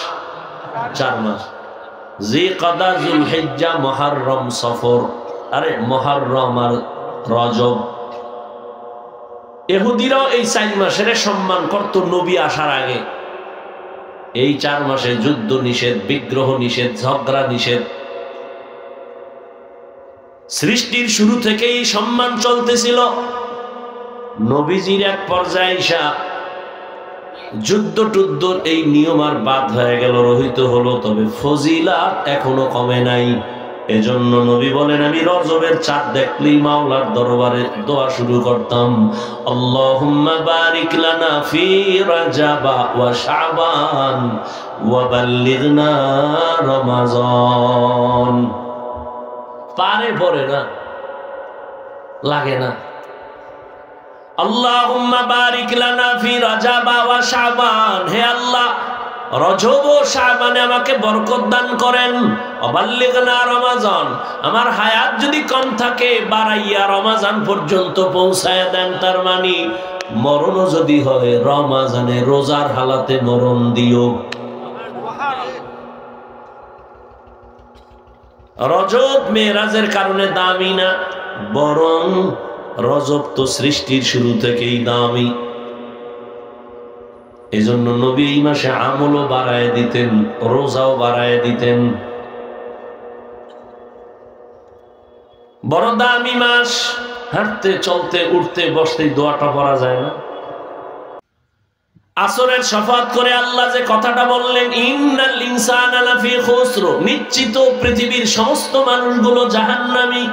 4 মাস। জিলকাদা, যুলহিজ্জা, মুহররম, সফর। আরে মুহররম আর রজব। ইহুদিরাও এই 4 মাসের সম্মান করত নবী আসার আগে। এই 4 মাসে যুদ্ধ নিষেধ, বিগ্রহ নিষেধ, ঝগড়া নিষেধ। সৃষ্টির শুরু থেকেই সম্মান চলতেছিল। নবীজির এক পর্যায়ে এসে যুদ্ধ টুদ্ধ এই নিয়ম আর বাদ হয়ে গেল, রহিত হলো, তবে ফজিলাত এখনো কমে নাই। এজন্য নবী বলেন, আমি রজবের চাঁদ দেখলেই মাওলার দরবারে দোয়া শুরু করতাম, আল্লাহুম্মা বারিক লানা ফি রাজাবা ওয়া শাবান ওয়া বাল্লিগনা রমাজান। পারে পড়ে না, লাগে না। আল্লাহুম্মা বারিক লানা ফি রাজাবা ওয়া শাবান, হে আল্লাহ রজব ও শাবানে আমাকে বরকত দান করেন। অবাল্লিগনা রমাজান, আমার হায়াত যদি কম থাকে বাড়াইয়া রমাজান পর্যন্ত পৌঁছায়া দেন। তার মানে মরণও যদি হয় রমাজানে রোজার হালাতে মরণ দিও। রজব মেরাজের কারণে দামি না, বরং রজব তো সৃষ্টির শুরু থেকেই দামি। এজন্য নবী এই মাসে আমলও বাড়ায় দিতেন, রোজাও বাড়ায় দিতেন। বড় দামি মাস। হাঁটতে চলতে উঠতে বসতে দোয়াটা পড়া যায় না? আসরের শপথ করে আল্লাহ যে কথাটা বললেন, ইন্নাল ইনসানা লাফি খুসর, নিশ্চিত পৃথিবীর সমস্ত মানুষগুলো জাহান্নামী।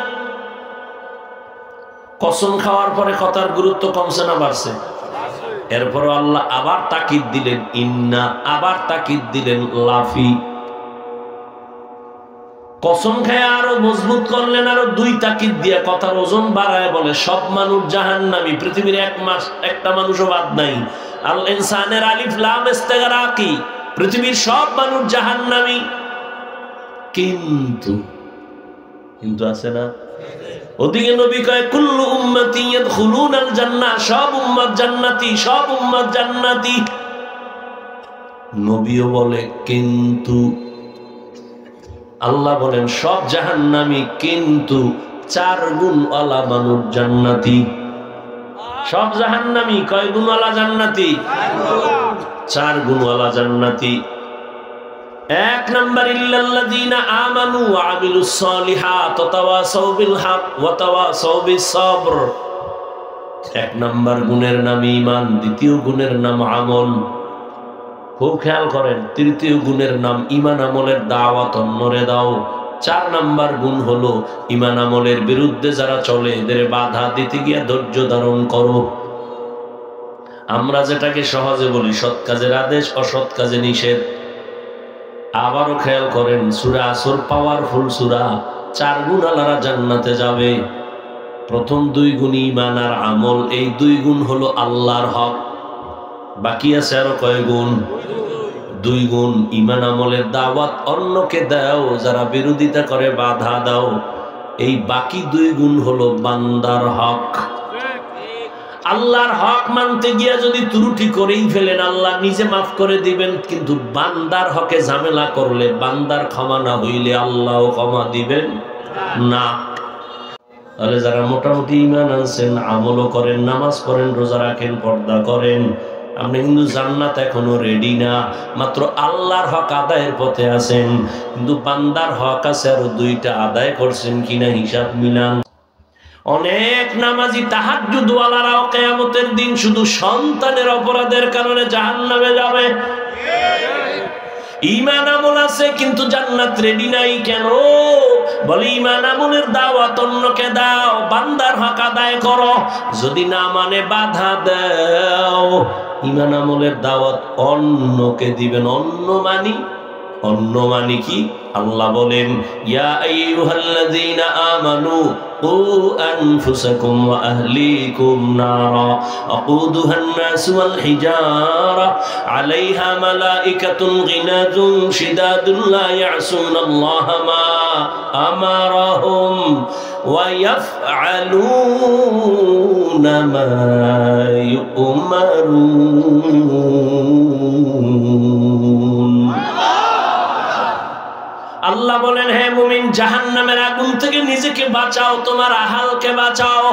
কসম খাওয়ার পরে কথার গুরুত্ব কমছে না বাড়ছে? এরপর আল্লাহ আবার তাকিদ দিলেন ইন্না, আবার তাকিদ দিলেন লাফি। কসম খায় আরো মজবুত করলেন, আরো 2 তাকিদ দিয়ে কথার ওজন বাড়ায় বলে সব মানুষ জাহান্নামী, পৃথিবীর একটা মানুষও বাদ নাই। আল ইনসানের আলিফ লাম ইস্তিগরাকি, পৃথিবীর সব মানুষ জাহান্নামী। কিন্তু আছে না? ওদিকে নবী কয় কুল্লু উম্মতি ইয়াদখুলুনাল জান্নাহ, সব উম্মত জান্নাতি, সব উম্মত জান্নাতি। নবীও বলে কিন্তু। আল্লাহ বলেন সব জাহান্নামী, কিন্তু 4 গুণওয়ালা মানুষ জান্নাতি। সব জাহান্নামী, কয় গুণওয়ালা জান্নাতি? 4 গুণওয়ালা জান্নাতি। 1 নাম্বার ইল্লাল্লাযীনা আমানু ওয়া আমিলুস সলিহাত ওয়া তাওয়াসাউ বিল হক ওয়া তাওয়াসাউ বিস সবর। 1 নাম্বার গুণের নাম ঈমান, দ্বিতীয় গুণের নাম আমল। খুব খেয়াল করেন, তৃতীয় গুণের নাম ঈমান আমলের দাওয়াত অন্যরে দাও। 4 নাম্বার গুণ হলো ঈমান আমলের বিরুদ্ধে যারা চলে এদের বাধা দিতে গিয়ে ধৈর্য ধারণ করো। আমরা যেটাকে সহজে বলি সৎ কাজের আদেশ, অসৎ কাজে নিষেধ। আবারও খেয়াল করেন, সূরা আসর পাওয়ারফুল সূরা। 4 গুণওয়ালারা জান্নাতে যাবে। প্রথম 2 গুণ ঈমান আর আমল, এই 2 গুণ হলো আল্লাহর হক। বাকি আছে আরো কয় গুণ? 2 গুণ। ঈমান আমলের দাওয়াত অন্যকে দাও, যারা বিরোধিতা করে বাধা দাও। এই বাকি 2 গুণ হলো বান্দার হক। আল্লাহর হক মানতে গিয়া যদি ত্রুটি করেই ফেলেন আল্লাহ নিজে মাফ করে দিবেন, কিন্তু বান্দার হকে ঝামেলা করলে, বান্দার ক্ষমা না হইলে আল্লাহ ক্ষমা দিবেন না। তাহলে যারা মোটামুটি ঈমান আনছেন, আমলও করেন, নামাজ পড়েন, রোজা রাখেন, পর্দা করেন, আপনি কিন্তু জান্নাত এখনো রেডি না, মাত্র আল্লাহর হক আদায়ের পথে আছেন, কিন্তু বান্দার হক আছে আরো দুইটা, আদায় করছেন কিনা হিসাব মিলান। অনেক নামাজি তাহাজ্জুদ ওয়ালারাও কিয়ামতের দিন শুধু সন্তানের অপরাধের কারণে জাহান্নামে যাবে। ঈমান আমল আছে কিন্তু জান্নাত রেডি নাই কেন? বলে ঈমান আমলের দাওয়াত অন্যকে দাও, বান্দার হক আদায় করো, যদি না মানে বাধা দাও। ঈমান আমলের দাওয়াত অন্যকে দিবেন। অন্য মানি কি? আল্লাহ বলেন ইয়া আইয়ুহাল্লাযীনা আমানু কু আনফুসাকুম ওয়া আহলিকুম নারা আকুদুহান নাস ওয়াল হিজারা আলাইহা মালাইকাতুন গিনাযুন শিদাদুন লা ইয়াসুনাল্লাহা মা আমারাহুম ওয়া ইয়াফআলুনা মা ইউমারুন। আল্লাহ বলেন হে মুমিন, জাহান্নামের আগুন থেকে নিজেকে বাঁচাও, তোমার আহালকে বাঁচাও।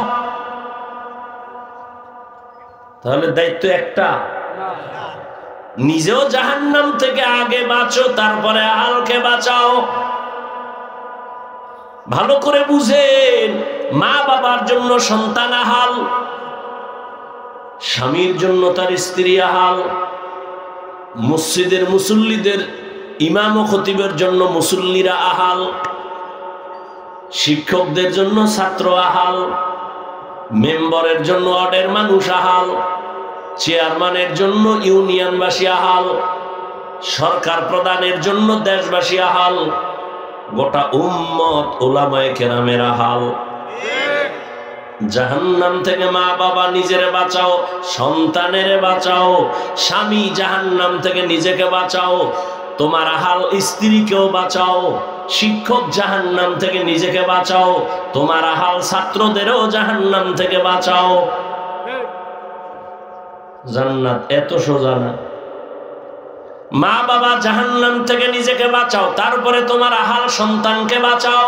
তাহলে দায়িত্ব একটা, নিজেও জাহান্নাম থেকে আগে বাঁচো, তারপরে আহালকে বাঁচাও। ভালো করে বুঝেন, মা বাবার জন্য সন্তান আহাল, স্বামীর জন্য তার স্ত্রী আহাল, মসজিদের মুসল্লিদের, ইমাম ও খতিবের জন্য মুসল্লিরা আহাল, শিক্ষকদের জন্য ছাত্র আহাল, মেম্বারের জন্য ওয়ার্ডের মানুষ আহাল, চেয়ারম্যানের জন্য ইউনিয়নবাসী আহাল, সরকার প্রধানের জন্য দেশবাসী আহাল, গোটা উম্মত উলামায়ে কেরামের আহাল। জাহান্নাম থেকে মা বাবা নিজেরে বাঁচাও, সন্তানের বাঁচাও, স্বামী জাহান্নাম থেকে নিজেকে বাঁচাও, তোমার আহাল স্ত্রীকেও বাঁচাও, শিক্ষক জাহান্নাম থেকে নিজেকে বাঁচাও, তোমার আহাল ছাত্রদেরও জাহান্নাম থেকে বাঁচাও। জান্নাত এত সোজা না। মা বাবা জাহান্নাম থেকে নিজেকে বাঁচাও, তারপরে তোমার আহাল সন্তানকে বাঁচাও।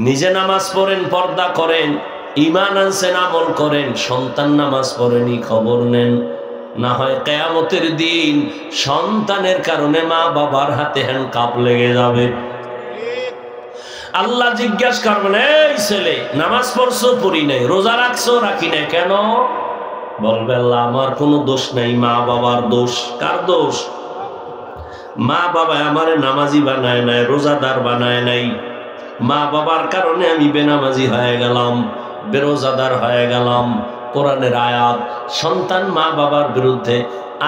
নিজে নামাজ পড়েন, পর্দা করেন, ঈমান আনছেন, আমল করেন, সন্তান নামাজ পড়েনি খবর নেন, না হয় কিয়ামতের দিন সন্তানের কারণে মা বাবার হাতে হ্যান্ডকাপ লেগে যাবে। আল্লাহ জিজ্ঞাসা করবেন, এই ছেলে নামাজ পড়ছো? পড়ি নাই। রোজা রাখছো? রাখি নাই। কেন? বলবে আল্লাহ আমার কোনো দোষ নাই, মা বাবার দোষ। কার দোষ? মা বাবা আমারে নামাজি বানায় নাই, রোজাদার বানায় নাই। মা বাবার কারণে আমি বেনামাজি হয়ে গেলাম, বেরোজাদার হয়ে গেলাম। কোরআনের আয়াত। সন্তান মা বাবার বিরুদ্ধে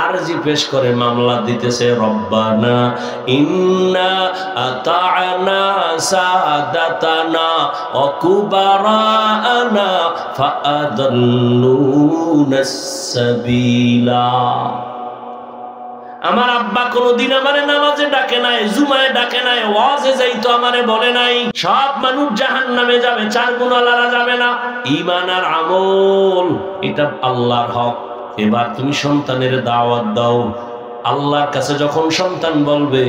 আরজি পেশ করে মামলা দিতেছে, রব্বানা ইন্না আতা'না সাদাতানা ওয়া কুবারানা ফাআদাল্লুনাস সাবিলা। আমার আব্বা কোনদিন আমারে নামাজে ডাকে নাই, জুমায় ডাকে নাই, ওয়াজে যাইতো আমারে বলে নাই। সব মানুষ জাহান্নামে যাবে, চার গুণালারা যাবে না। ঈমান আর আমল এটা আল্লাহর হক। এবার তুমি সন্তানের দাওয়াত দাও। আল্লাহর কাছে যখন সন্তান বলবে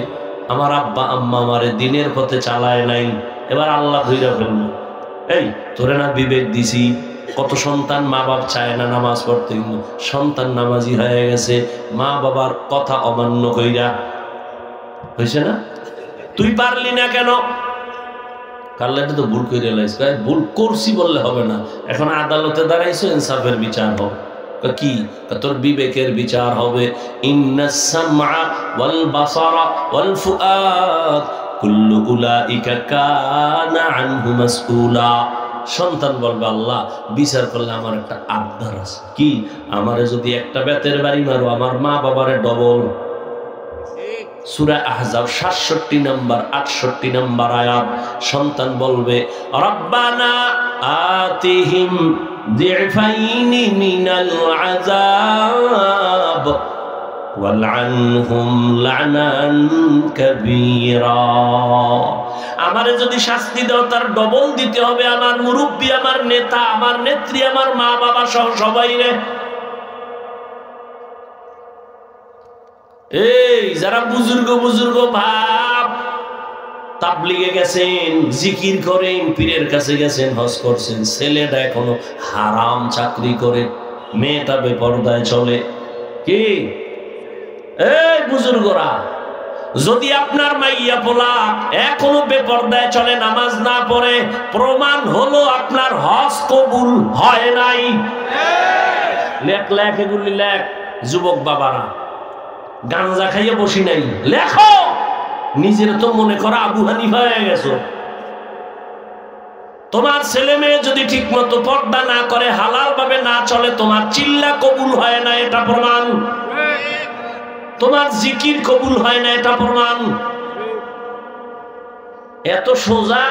আমার আব্বা আম্মা আমারে দিনের পথে চালায় নাই, এবার আল্লাহ ধইরা ফেলবে, এই তোরে না বিবেক দিছি। কত সন্তান মা বাপ চায় না নামাজ পড়তে, কিন্তু সন্তান নামাজি হয়ে গেছে মা বাবার কথা অমান্য কইরা। হয়েছে না? তুই পারলি না কেন? কাল্লাটা তো ভুল করে লাইছে। ভুল করছি বললে হবে না, এখন আদালতে দাঁড়াইছো, ইনসাফের বিচার হবে। কি? তোর বিবেকের বিচার হবে। ইন্নাস সামআ ওয়াল বাসারা ওয়াল ফুআদ কুল্লু উলাইকা কানা আনহু মাসউলা। সন্তান বলবে আল্লাহ বিচার করলে আমার একটা আবদার আছে। কি? আমারে যদি একটা বেতের বাড়ি মারো, আমার মা বাবারে ডবল। সূরা আহজাব ৬৭ নম্বর ৬৮ নম্বর আয়াত। সন্তান বলবে রব্বানা আতিহিম যিফাইনি মিনাল আযাব ওয়ালআনহুম লানান কাবীরা। আমারে যদি শাস্তি দাও তার ডবল দিতে হবে আমার মুরব্বি, আমার নেতা, আমার নেত্রী, আমার মা বাবা সহ সবাইরে। এই যারা বুজুর্গ বুজুর্গ ভাব, তাবলিগে গেছেন, জিকির করেন, পীরের কাছে গেছেন, হজ করছেন, ছেলেটা এখনো হারাম চাকরি করে, মেয়েটা বেপরদায় চলে। কি এই বুজুর্গরা, যদি আপনার মাইয়া পোলা এখনো বেপরদায় চলে, নামাজ না পড়ে, প্রমাণ হলো আপনার হজ কবুল হয় নাই। লেখ লেখ এগুলি লেখ। যুবক বাবারা, গাঞ্জা খাইয়ে বসি নাই, লেখো। নিজের তো মনে করা আবু হানিফা হয়ে গেছো। তোমার ছেলে মেয়ে যদি ঠিক মতো পর্দা না করে, হালাল ভাবে না চলে, তোমার চিল্লা কবুল হয় না, এটা প্রমাণ। তোমার জিকির কবুল হয় না, এটা প্রমাণ। এত সোজা।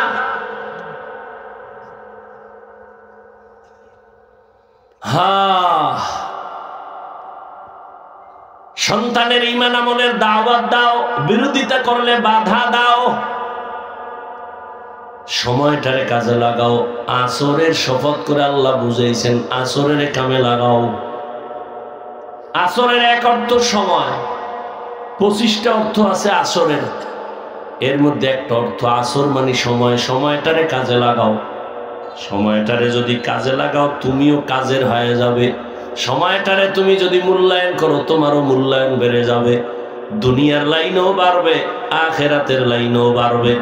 সন্তানের ঈমান আমলের দাওয়াত দাও, বিরোধিতা করলে বাধা দাও, সময়টারে কাজে লাগাও। আসরের শপথ করে আল্লাহ বুঝাইছেন, আসরের কামে লাগাও। আসরের এক অর্থ সময়, 25টা অর্থ আছে আসরের। এর মধ্যে একটা অর্থ আসর মানে সময়। সময়টারে কাজে লাগাও। সময়টারে যদি কাজে লাগাও, তুমিও কাজের হয়ে যাবে। সময়টারে তুমি যদি মূল্যায়ন করো, তোমারও মূল্যায়ন বেড়ে যাবে। দুনিয়ার লাইনেও বাড়বে, আখেরাতের লাইনেও বাড়বে।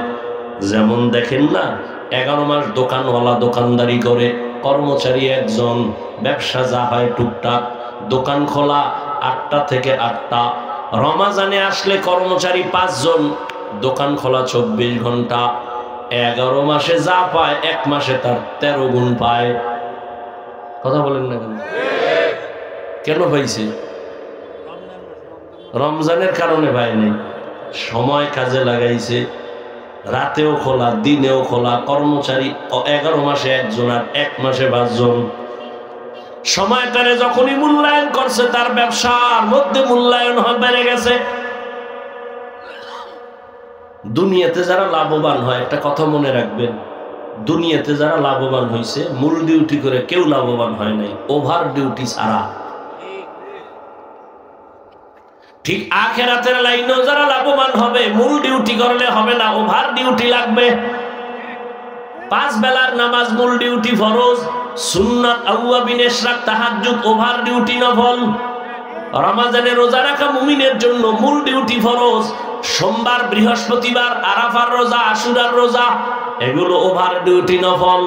যেমন দেখেন না, 11 মাস দোকানওয়ালা দোকানদারি করে, কর্মচারী একজন, ব্যবসা যা হয় টুকটাক, দোকান খোলা 8টা থেকে 8টা। রমাজানে আসলে কর্মচারী 5 জন, দোকান খোলা 24 ঘন্টা। 11 মাসে যা পায়, 1 মাসে তার 13 গুণ পায়। কথা বলেন না কেন? কেন পাইছে? রমজানের কারণে পায় নাই, সময় কাজে লাগাইছে। রাতেও খোলা, দিনেও খোলা, কর্মচারী 11 মাসে 1 জন আর 1 মাসে 5 জন। সময়টারে যখনই মূল্যায়ন করছে, তার ব্যবসার মধ্যে মূল্যায়ন বেড়ে গেছে। দুনিয়াতে যারা লাভবান হয়, একটা কথা মনে রাখবেন, দুনিয়াতে যারা লাভবান হয়েছে মূল ডিউটি করে কেউ লাভবান হয় নাই, ওভার ডিউটি ছাড়া। ঠিক আখিরাতের লাইনেও যারা লাভবান হবে, মূল ডিউটি করলে হবে না, ওভার ডিউটি লাগবে। 5 বেলার নামাজ মূল ডিউটি ফরজ, সুন্নাত আউয়াবিন ইশরাক তাহাজ্জুদ ওভার ডিউটি নফল। রমজানে রোজা রাখা মুমিনের জন্য মূল ডিউটি ফরজ। সোমবার, বৃহস্পতিবার, আরাফার রোজা, আশুরার রোজা, এগুলো ওভার ডিউটি নফল।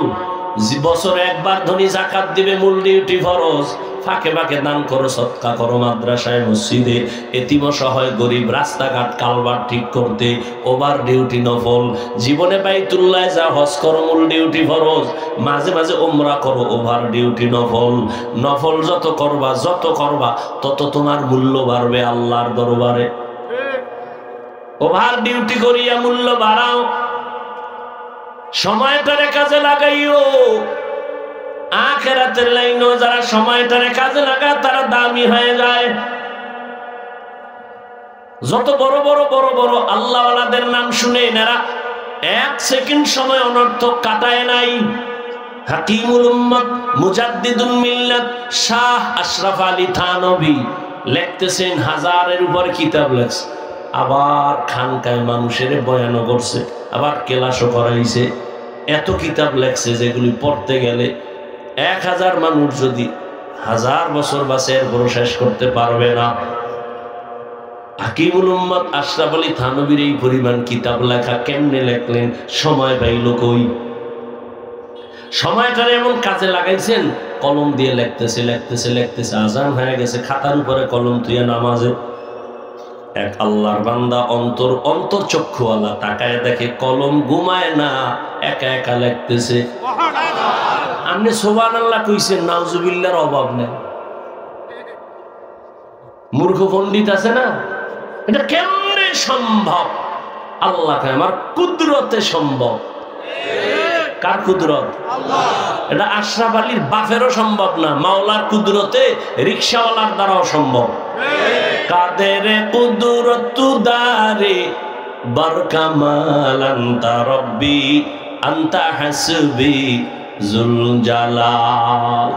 বছরে একবার ধনী যাকাত দিবে, মূল ডিউটি ফরজ। ফাঁকে ফাঁকে দান করো, সদকা করো, মাদ্রাসায় মসজিদে এতিম অসহায় গরিব, রাস্তাঘাট কালভার্ট ঠিক করতে, ওভার ডিউটি নফল। জীবনে বাইতুল্লাহ যা, হজ করো, মূল ডিউটি ফরজ। মাঝে মাঝে উমরা করো, ওভার ডিউটি নফল। নফল যত করবা তত তোমার মূল্য বাড়বে আল্লাহর দরবারে। ওভার ডিউটি করিয়া মূল্য বাড়াও, সময়টারে কাজে লাগাইও। আখিরাতের লাইনেও যারা সময়টারে কাজে লাগায়, তারা দামি হয়ে যায়। যত বড় বড় আল্লাহওয়ালাদের নাম শুনে এনারা 1 সেকেন্ড সময় অনর্থক কাটায় নাই। হাকিমুল উম্মত, মুজাদ্দিদুল মিল্লাত শাহ আশরাফ আলী থানভী লিখতেছেন, 1000-এর উপর কিতাব লেখছে। আবার খানকায় মানুষের বয়ানও করছে, আবার ক্লাসও করাইছে। এত কিতাব লেখছে যেগুলি পড়তে গেলে 1000 মানুষ যদি 1000 বছর বাঁচে, এরপর শেষ করতে পারবে না। হাকিমুল উম্মত আশরাফ আলী থানভীর এই পরিমাণ কিতাব লেখা কেমনে লেখলেন? সময় পাইল কই? সময়টারে এমন কাজে লাগাইছেন, কলম দিয়ে লিখতেছে, আজান হয়ে গেছে, খাতার উপরে কলম তুইয়া নামাজে। এক আল্লাহর বান্দা অন্তর চক্ষুওয়ালা তাকায় দেখে, কলম ঘুমায় না, একা একা লিখতেছে। আপনি সুবহানাল্লাহ কইছেন, নাউজুবিল্লাহর অভাব নেই। মূর্খ পণ্ডিত আছে না, এটা কেমনে সম্ভব? আল্লাহ আমার কুদরতে সম্ভব। কার কুদরত? এটা আশরাফ আলীর বাপেরও সম্ভব না, মাওলার কুদরতে রিকশাওয়ালার দ্বারাও সম্ভব। কাদের কুদরত দারে বরকামাল আনতা রব্বি আনতা হাসবি জুল জালাল।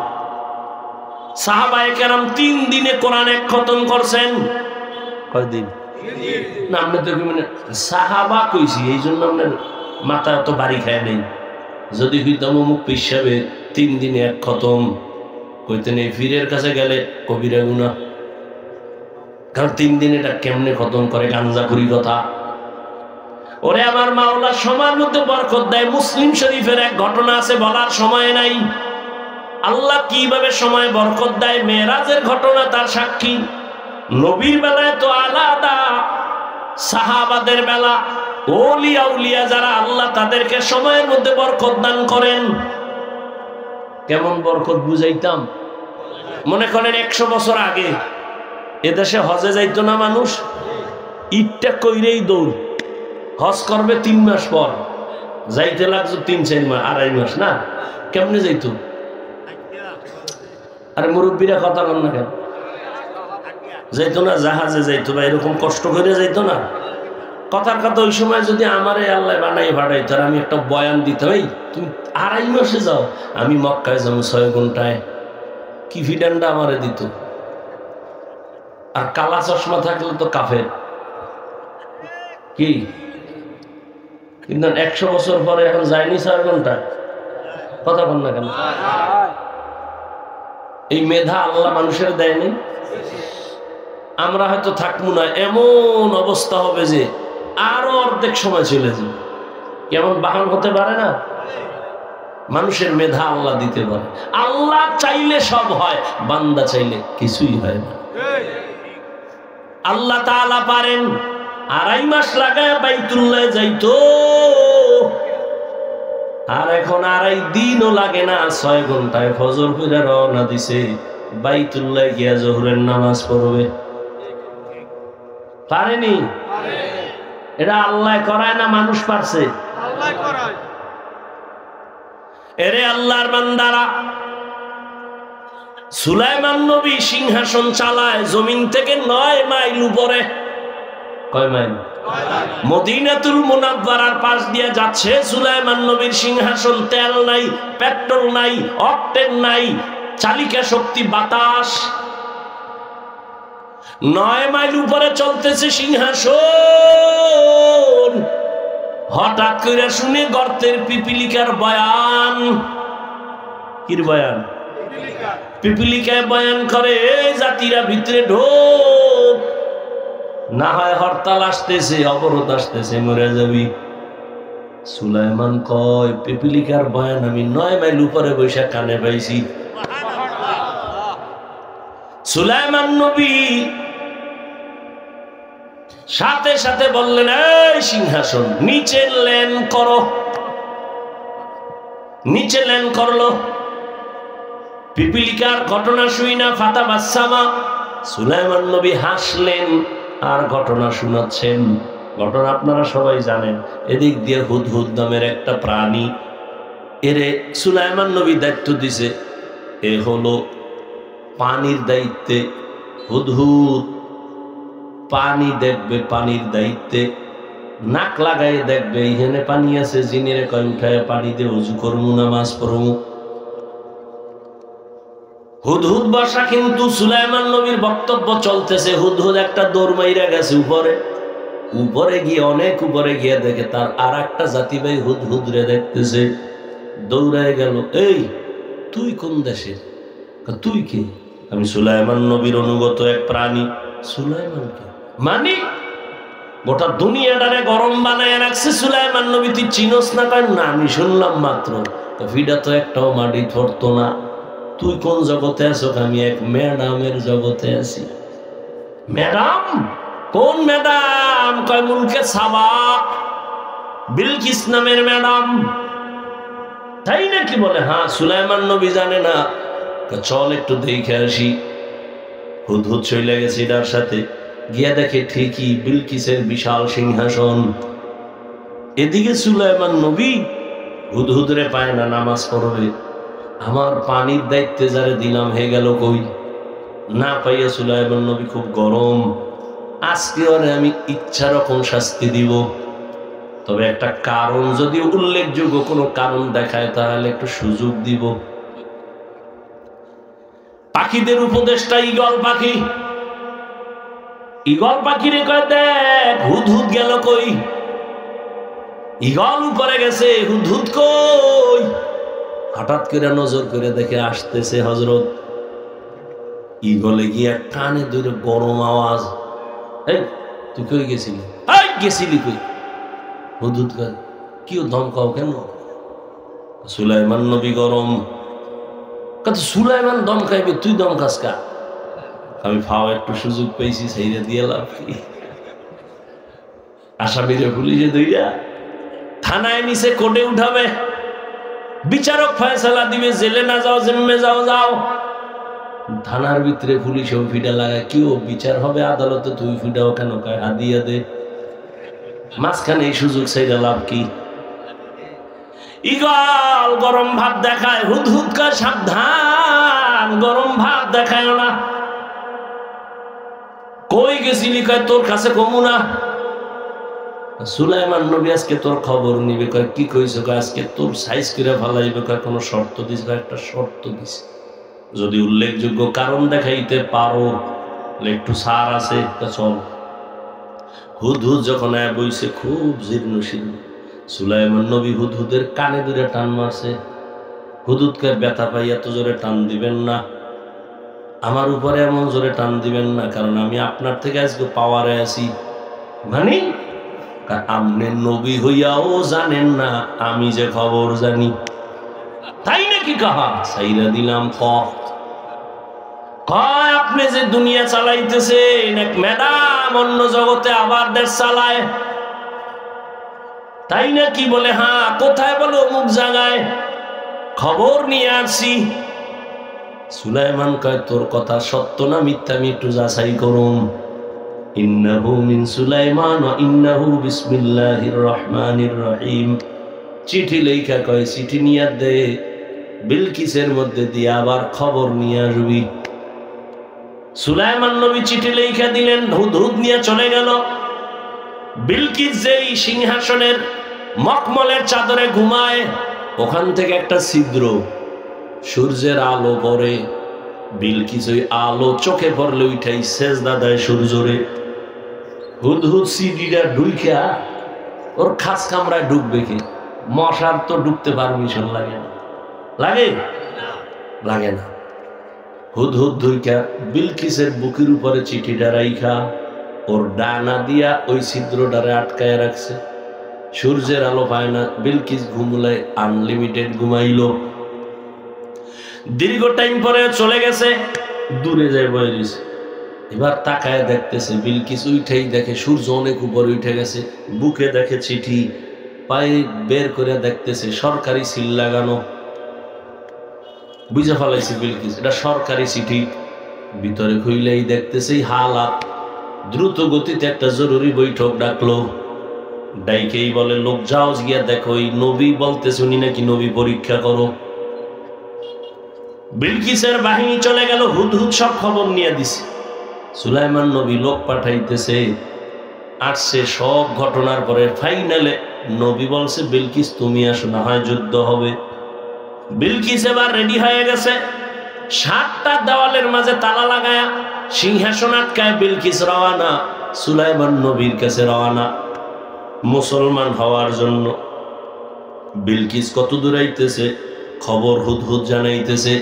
সাহাবায়ে কেরাম 3 দিনে কোরআন এক খতম করছেন। কয়দিন? না আপনি তো মানে সাহাবা কইছি, এই জন্য আপনার মাথা তো বাড়ি খায় নেই। যদি হইতাম অমুক হিসাবে 3 দিনে এক খতম কইতে নেই, ফিরের কাছে গেলে কবিরা গুনাহ। কারণ 3 দিন এটা কেমনে খতম করে? গাঞ্জাখুরি কথা। ওরে আমার মাওলা সময়ের মধ্যে বরকত দেয়। মুসলিম শরীফের এক ঘটনা আছে, বলার সময় নাই। আল্লাহ কিভাবে সময় বরকত দেয়, মেরাজের ঘটনা তার সাক্ষী। নবীর বেলায় তো আলাদা, সাহাবাদের বেলা ওলিয়া উলিয়া যারা আল্লাহ তাদেরকে সময়ের মধ্যে বরকত দান করেন। কেমন বরকত বুঝাইতাম? মনে করেন 100 বছর আগে এদেশে হজে যাইতো না মানুষ, ইটটা কইরেই দৌড়। হজ করবে 3 মাস পর, যাইতে লাগতো 3-4 মাস, 2.5 মাস। না কেমনে যাইতো? আরে মুরব্বীরা কথা বল না কেন? যাইতো না জাহাজে যাইতো বা এরকম কষ্ট করে যাইতো না। কথার কথা ওই সময় যদি আমারে আল্লাহ বানাই ভাড়াইতো আর আমি একটা বয়ান দিতে, ওই তুমি 2.5 মাসে যাও, আমি মক্কায় যাবো 6 ঘন্টায়, কি ফিডান্ডা আমারে দিত। আর কালা চশমা থাকলে তো কাফের। কি কিন্তু 100 বছর পরে এখন যায়নি 4 ঘন্টা। কথা বল না কেন? এই মেধা আল্লাহ মানুষের দেয়নি। আমরা হয়তো থাকবো না, এমন অবস্থা হবে যে আরো অর্ধেক সময় চলে যাবে। কেমন বাহন হতে পারে না? মানুষের মেধা আল্লাহ দিতে পারে। আল্লাহ চাইলে সব হয়, বান্দা চাইলে কিছুই হয় না। আল্লাহ তাআলা পারেন 2.5 মাস লাগায় বাইতুল্লাহ যাইতো, আর এখন 2.5 দিনও লাগে না, 6 ঘন্টায় ফজর পড়ে রওনা দিছে, বাইতুল্লাহ গিয়া জোহরের নামাজ পড়বে। পারেনি? এটা আল্লাহ করায় না মানুষ পারছে? আল্লাহ করায়। এরে আল্লাহর বান্দারা, সুলাইমান নবী সিংহাসন চালায় জমিন থেকে 9 মাইল উপরে। কয় মাইল? মদিনাতুল মুনাওয়ারার পাশ দিয়ে যাচ্ছে সুলাইমান নবীর সিংহাসন। তেল নাই, পেট্রোল নাই, অকটেন নাই, চালিকা শক্তি বাতাস। 9 মাইল উপরে চলতেছে সিংহাসন। হঠাৎ করে শুনে গর্তের পিপিলিকার বয়ান। কির বয়ান? পিপিলিকায় বয়ান করে, এই জাতিরা ভিতরে ঢোক, না হয় হরতাল আসতেছে, অবরোধ আসতেছে, মরে যাবি। সুলাইমান কয়, পিপিলিকার বয়ান আমি 9 মাইল উপরে বৈশা কানে পাইছি। সুলাইমান নবী সাথে সাথে বললেন, এই সিংহাসন নিচে ল্যান্ড করো। নিচে ল্যান্ড করলো। পিপিলিকার ঘটনা শুই না ফাতা বাসামা। সুলাইমান নবী হাসলেন আর ঘটনা শোনাচ্ছেন। ঘটনা আপনারা সবাই জানেন। এদিক দিয়ে হুদহুদ নামের একটা প্রাণী, এরে সুলাইমান নবী দায়িত্ব দিছে, এ হলো পানির দায়িত্বে। হুদহুদ পানি দেখবে, পানির দায়িত্বে নাক লাগাই দেখবে এইখানে পানি আছে, জিনেরে কয় উঠায় পানি দিয়ে উজু করমু, নামাজ পড়মু। হুদহুদ বসা, কিন্তু সুলাইমান নবীর বক্তব্য চলতেছে। হুদহুদ একটা দৌড় মাইরা গেছে উপরে। উপরে গিয়ে, অনেক উপরে গিয়ে দেখে তার আর একটা জাতি ভাই হুদহুদ রে দেখতেছে, দৌড়ায় গেল। এই তুই কোন দেশের? তুই কে? আমি সুলাইমান নবীর অনুগত এক প্রাণী। সুলাইমানকে মানে গোটা দুনিয়াটারে গরম বানায় রাখছে সুলাইমান নবী, তুই চিনোস না? কেন না, আমি শুনলাম মাত্র। ভিডা তো একটাও মাটি ধরতো না। তুই কোন জগতে আছো? আমি এক ম্যাডামের জগতে আছি। ম্যাডাম? কোন ম্যাডাম? কয় মুলকে সাবা, বিলকিস নামের ম্যাডাম। তাই নাকি? বলে হ্যাঁ। সুলাইমান নবী জানে না। চল একটু দেখে আসি। হুদহুদ চলে গেছে এটার সাথে, গিয়া দেখে ঠিকই বিলকিসের বিশাল সিংহাসন। এদিকে সুলাইমান নবী হুদহুদরে পায় না, নামাজ পড়বে। আমার পানির দায়িত্বে যারে দিলাম হয়ে গেল কই? না পাইয়া সুলাইমান নবী খুব গরম, আজকে ওরে আমি ইচ্ছা রকম শাস্তি দিব, তবে একটা কারণ যদি উল্লেখযোগ্য কোনো কারণ দেখায় তাহলে একটু সুযোগ দিব। পাখিদের উপদেশটা ঈগল পাখি, ঈগল পাখিরে কয় দেখ হুদহুদ গেল কই? ঈগল উপরে গেছে, হুদহুদ কই? হঠাৎ করে নজর করে দেখে আসতেছে হযরত। ঈগলে গিয়া কানে ধরে গরম আওয়াজ, এই তুই কই গেছিলি? এই গেছিলি কই? হুদহুদ কয় কি ধমকাও কেন? সুলাইমান নবী গরম। কত সুলাইমান দমকাইবে, তুই দমকাস কা? আমি ফাও একটু সুযোগ পেয়েছি, সেইরে দিয়ে লাভ কি? আসামিরে পুলিশে দইয়া থানায় নিচে কোর্টে উঠাবে, বিচারক ফয়সালা দিবে, জেলে না যাও জেমে যাও যাও। থানার ভিতরে পুলিশও ফিডা লাগায়, কি ও বিচার হবে আদালতে, তুই ফিডাও কেন? কয় হাদিয়া দে। মাঝখানে এই সুযোগ সেইটা লাভ কি? ঈগল গরম ভাব দেখায়, হুদহুদ কয় সাবধান, গরম ভাব দেখায় না। কই গেছিলি? কয় তোর কাছে কমু না। সুলাইমান নবী আজকে তোর খবর নিবে। কয় কি কইছ? কয় আজকে তোর সাইজ করে ফেলাইবে। কয় কোনো শর্ত দিস? একটা শর্ত দিস, যদি উল্লেখযোগ্য কারণ দেখাইতে পারো একটু ছাড় আছে। চল। হুদহুদ যখন বইছে খুব জীর্ণ শীর্ণ, সুলাইমান নবী হুদহুদের কানে ধরে টান মারছে। হুদহুদকে ব্যথা পাই, এত জোরে টান দিবেন না, আমার উপরে এমন জোরে টান দিবেন না, কারণ আমি আপনার থেকে আজকে পাওয়ারে আছি। মানে আপনি নবী হইয়াও জানেন না আমি যে খবর জানি, তাই নাকি? কাহা সাইরা দিলাম। কয় আপনি যে দুনিয়া চালাইতেছেন এক ম্যাডাম অন্য জগতে আবার দেশ চালায়, তাই নাকি? বলে হ্যাঁ। কোথায়? বলে অমুক জায়গায়, খবর নিয়ে আসছি। সুলাইমান কয় তোর কথা সত্য না মিথ্যা আমি একটু যাচাই করুম। ইন্নাহু মিন সুলাইমান ওয়া ইন্নাহু বিসমিল্লাহির রহমানির রহিম। চিঠি লেখা কয় চিঠি নিয়ে দে, বিলকিসের মধ্যে দিয়ে আবার খবর নিয়ে আসবি। সুলাইমান নবী চিঠি লেখা দিলেন, হুদহুদ নিয়ে চলে গেল। বিলকিস যেই সিংহাসনের মখমলের চাদরে ঘুমায়, ওখান থেকে একটা ছিদ্র, সূর্যের আলো পড়ে। বিলকিস ওই আলো চোখে পড়লে উঠাই সেজদা দেয় সূর্যরে। হুদহুদ সিডিটা ঢুইকা ওর খাস কামরায় ঢুকবে কি? মশার তো ঢুকতে পারমিশন লাগে না, লাগে? লাগে না। হুদহুদ ঢুইকা বিলকিসের বুকের উপরে চিঠিটা রাইখা ওর ডানা দিয়া ওই ছিদ্রটারে আটকায় রাখছে। সূর্যের আলো পায় না, বিলকিস ঘুমলে আনলিমিটেড ঘুমাইল। দীর্ঘ টাইম পরে চলে গেছে, দূরে যায় বয়ে দিছে। এবার তাকায় দেখতেছে বিলকিস উঠেই দেখে সূর্য অনেক উপরে উঠে গেছে, বুকে দেখে চিঠি, পায়ে বের করে দেখতেছে সরকারি সিল লাগানো। বুঝে ফেলাইছে বিলকিস এটা সরকারি চিঠি। ভিতরে খুইলেই দেখতেছে হালাত। দ্রুত গতিতে একটা জরুরি বৈঠক ডাকলো, ডাইকেই বলে লোক যাও গিয়া দেখো ওই নবী বলতেছে উনি নাকি নবী পরীক্ষা করো। বিলকিসের বাহিনী চলে গেল, হুদহুদ সব খবর নিয়ে দিছে। সুলাইমান নবী লোক পাঠাইতেছে, আসছে সব ঘটনার পরে ফাইনালে নবী বলছে বিলকিস তুমি আসো, না হয় যুদ্ধ হবে। বিলকিস এবার রেডি হয়ে গেছে, 7টা দেওয়ালের মাঝে তালা লাগায়া সিংহাসন আটকায় বিলকিস রওয়ানা, সুলাইমান নবীর কাছে রওয়ানা মুসলমান হওয়ার জন্য। বিলকিস কত দূর আইতেছে খবর হুদহুদ জানাইতেছে,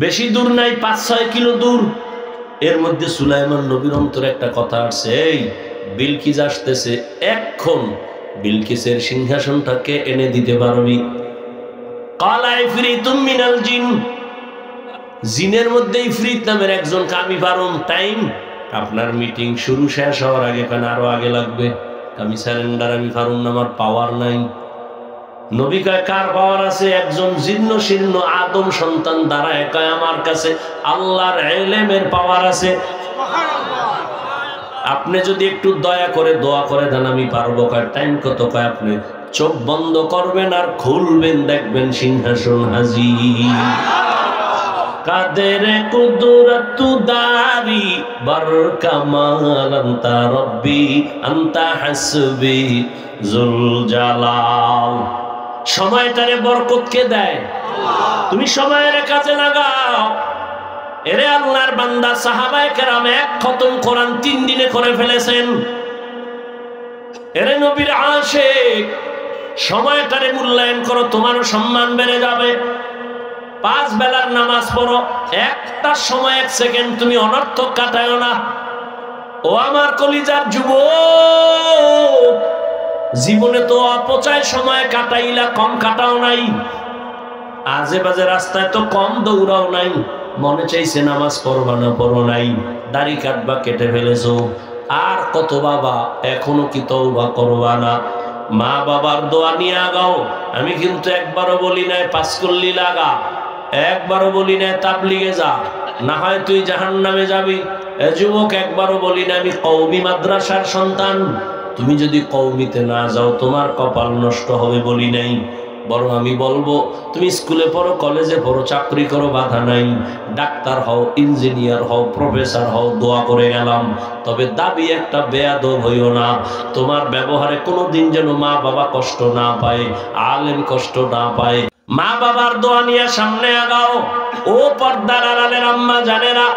বেশি দূর নাই, 5-6 কিলো দূর। এর মধ্যে সুলাইমান নবীর অন্তরে একটা কথা আসছে, এই বিলকিস আসতেছে, এখন বিলকিসের সিংহাসনটাকে এনে দিতে পারবি? কালা ইফরিতুম মিনাল জিন, জিনের মধ্যে ইফরিত নামের একজন আমি পারুম। টাইম আপনার মিটিং শুরু শেষ হওয়ার আগে, কেন আরো আগে লাগবে? আমি সারেন্ডার, আমি পারুম না, আমার পাওয়ার নাই। নবী কয় কার পাওয়ার আছে? একজন জীর্ণ শীর্ণ আদম সন্তান দাঁড়ায় কয় আমার কাছে আল্লাহর ইলমের পাওয়ার আছে। আপনি যদি একটু দয়া করে দোয়া করে দেন আমি পারবো। কয় টাইম কত? কয় আপনি চোখ বন্ধ করবেন আর খুলবেন, দেখবেন সিংহাসন হাজির। কাদের কুদরত দারি বর কামাল আনতা রব্বি আনতা হাসবি জুল জালাল। সময়টারে বরকত কে দেয়? তুমি সময়ের কাজে লাগাও। এরে আল্লাহর বান্দা, সাহাবায়ে কেরাম এক খতম কোরআন 3 দিনে করে ফেলেছেন। এরে নবীর আশিক, সময়টারে মূল্যায়ন করো, তোমারও সম্মান বেড়ে যাবে। 5 বেলার নামাজ পড়ো, একটা সময় 1 সেকেন্ড তুমি অনর্থক কাটায়ো না। ও আমার কলিজার যুবক, জীবনে তো অপচয় সময় কাটাইলা, কম কাটাও নাই। আজে বাজে রাস্তায় তো কম দৌড়াও নাই। মনে চাইছে নামাজ পড়বা না, পড়ো নাই। দাড়ি কাটবা, কেটে ফেলেছো। আর কত বাবা, এখনো কি তওবা করবা না? মা বাবার দোয়া নিয়ে আগাও। আমি কিন্তু একবারও বলি নাই 5 কল্লি লাগা, একবারও বলি নাই তাবলিগে যা, না হয় তুই জাহান্নামে যাবি। এ যুবক, একবারও বলি না আমি কওমি মাদ্রাসার সন্তান, তুমি যদি কওমিতে না যাও তোমার কপাল নষ্ট হবে, বলি নাই। বরং আমি বলবো তুমি স্কুলে পড়ো, কলেজে পড়ো, চাকরি করো, বাধা নাই। ডাক্তার হও, ইঞ্জিনিয়ার হও, প্রফেসর হও, দোয়া করে গেলাম। তবে দাবি একটা, বেয়াদব হইও না। তোমার ব্যবহারে কোনোদিন যেন মা বাবা কষ্ট না পায়, আলেম কষ্ট না পায়। মা বাবার দোয়া নিয়ে সামনে আগাও। ও পর্দার আড়ালের আম্মা জানেরা,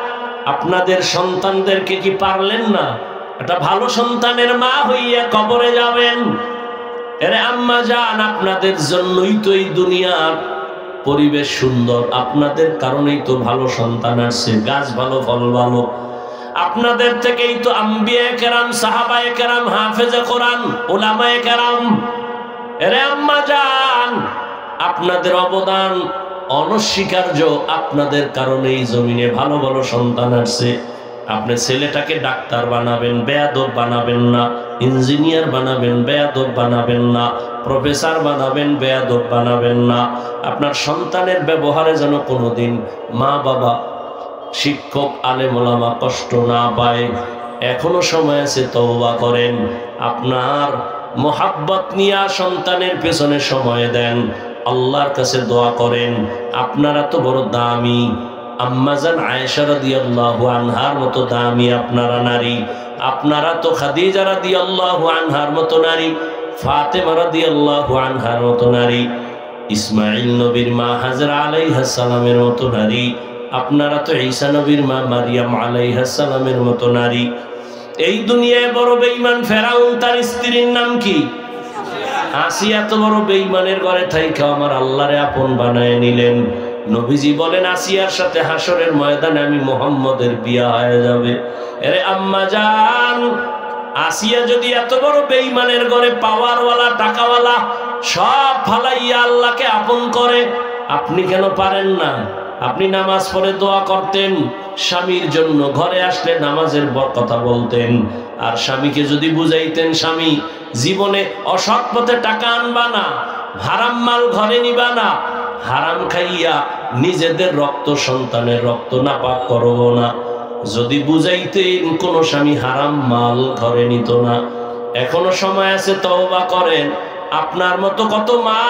আপনাদের সন্তানদেরকে কি পারলেন না একটা ভালো সন্তানের মা হইয়া কবরে যাবেন? এরে আম্মা জান, আপনাদের জন্যই তো এই দুনিয়ার পরিবেশ সুন্দর, আপনাদের কারণেই তো ভালো সন্তান আসছে, গাছ ভালো, ফল ভালো। আপনাদের থেকেই তো আম্বিয়ায়ে কেরাম, সাহাবায়ে কেরাম, হাফেজে কোরআন, উলামায়ে কেরাম। এরে আম্মা জান, আপনাদের অবদান অনস্বীকার্য। আপনাদের কারণেই জমিনে ভালো ভালো সন্তান আসছে। আপনি ছেলেটাকে ডাক্তার বানাবেন, বেয়াদব বানাবেন না। ইঞ্জিনিয়ার বানাবেন, বেয়াদব বানাবেন না। প্রফেসর বানাবেন, বেয়াদব বানাবেন না। আপনার সন্তানের ব্যবহারে যেন কোনোদিন মা বাবা, শিক্ষক, আলেম ওলামা কষ্ট না পায়। এখনো সময় আছে, তওবা করেন। আপনার মোহাব্বত নিয়ে সন্তানের পেছনে সময় দেন, আল্লাহর কাছে দোয়া করেন। আপনারা তো বড় দামি। আম্মাজান আয়েশা রাদিয়াল্লাহু আনহার মতো দামি আপনারা নারী। আপনারা তো খাদিজা রাদিয়াল্লাহু আনহার মতো নারী, ফাতেমা রাদিয়াল্লাহু আনহার মতো নারী, ইসমাঈল নবীর মা হাজরা আলাইহিস সালামের মতো নারী। আপনারা তো ঈসা নবীর মা মারিয়াম আলাইহিস সালামের মতো নারী। এই দুনিয়ায় বড় বেঈমান ফেরাউন, তার স্ত্রীর নাম কি? আসিয়া। তো বড় বেঈমানের ঘরে থাইকা আমার আল্লাহরে আপন বানায় নিলেন। নবীজি বলেন, আসিয়ার সাথে হাসরের ময়দানে আমি মুহাম্মদের বিয়া হয়ে যাবে। এরে আম্মা জান, আসিয়া যদি এত বড় বেঈমানের ঘরে, পাওয়ারওয়ালা, টাকাওয়ালা, সব ফালাইয়া আল্লাহকে আপন করে, আপনি কেন পারেন না? আপনি নামাজ পড়ে দোয়া করতেন, স্বামীর জন্য ঘরে আসলে নামাজের কথা বলতেন। আর স্বামীকে যদি বুঝাইতেন, স্বামী জীবনে অসৎ পথে টাকা আনবা না, হারাম মাল ঘরে নিবা না, হারাম খাইয়া নিজেদের রক্ত, সন্তানের রক্ত নাপাক করবো না, যদি বুঝাইতেন, কোন স্বামী হারাম মাল ঘরে নিত না। এখনো সময় আছে, তওবা করেন। আপনার মতো কত মা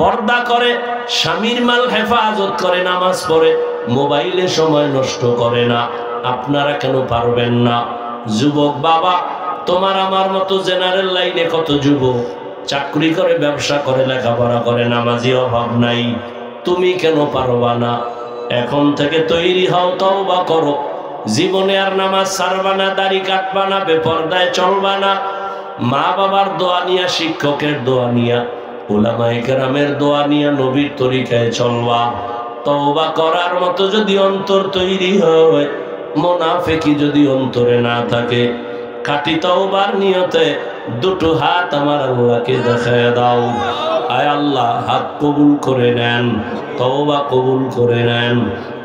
পর্দা করে, স্বামীর মাল হেফাজত করে, নামাজ পড়ে, মোবাইলে সময় নষ্ট করে না। আপনারা কেন পারবেন না? যুবক বাবা, তোমার আমার মতো জেনারেল লাইনে কত যুবক চাকরি করে, ব্যবসা করে, লেখাপড়া করে, নামাজি অভাব নাই। তুমি কেন পারবা না? এখন থেকে তৈরি হও, তওবা করো। জীবনে আর নামাজ ছাড়বা না, দাড়ি কাটবা না, বেপরদায় চলবা না। মা বাবার দোয়া নিয়া, শিক্ষকের দোয়া নিয়া, উলামায়ে কেরামের দোয়া নিয়া নবীর তরিকায় চলবা। তওবা করার মতো যদি অন্তর তৈরি হয়, মুনাফিকি যদি অন্তরে না থাকে, খাঁটি তওবার নিয়তে দুটো হাত আমার আল্লাহকে দেখায় দাও। আয় আল্লাহ, হাত কবুল করে নেন, তওবা কবুল করে নেন।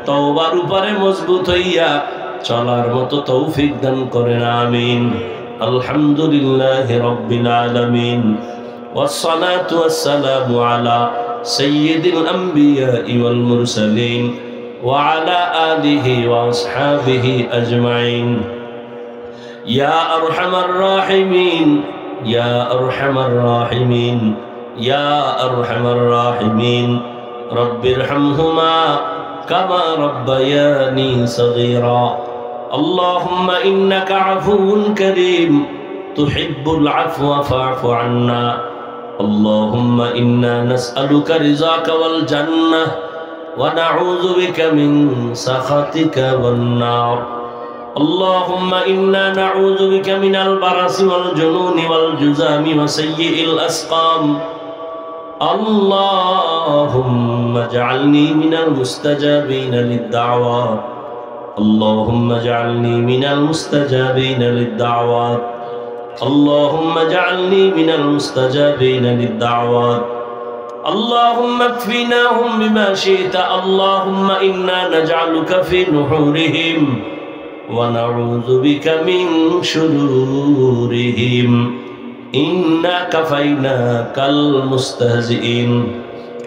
তওবার উপরে মজবুত হইয়া চলার মতো তৌফিক দান করেন, আমিন। আলহামদুলিল্লাহি রাব্বিল আলামিন, والصلاة والسلام على سيد الأنبياء والمرسلين وعلى آله وأصحابه أجمعين. يا أرحم الراحمين, ইয়া আরহামার রাহিমিন, ইয়া আরহামার রাহিমিন। রব্বিরহামহুমা কামা রাব্বায়ানি সগীরা। আল্লাহুম্মা ইন্নাকা আফুউন কারীম তুহিব্বুল আফওয়া ফা'ফু আন্না। আল্লাহুম্মা ইন্না নাসআলুকা রিযাকা ওয়াল জান্নাহ ওয়া নাউযু বিকা মিন সাখাতিকা ওয়ান নার। اللهم إنا نعوذ بك من البرص والجنون والجذام وسيء الأسقام. اللهم اجعلني من المستجابين للدعوات. اللهم اجعلني من المستجابين للدعوات. اللهم اجعلني من المستجابين للدعوات. اللهم اكفناهم بما شئت. اللهم إنا نجعلك في نحورهم ونعوذ بك من شرورهم. إنا كفيناك المستهزئين.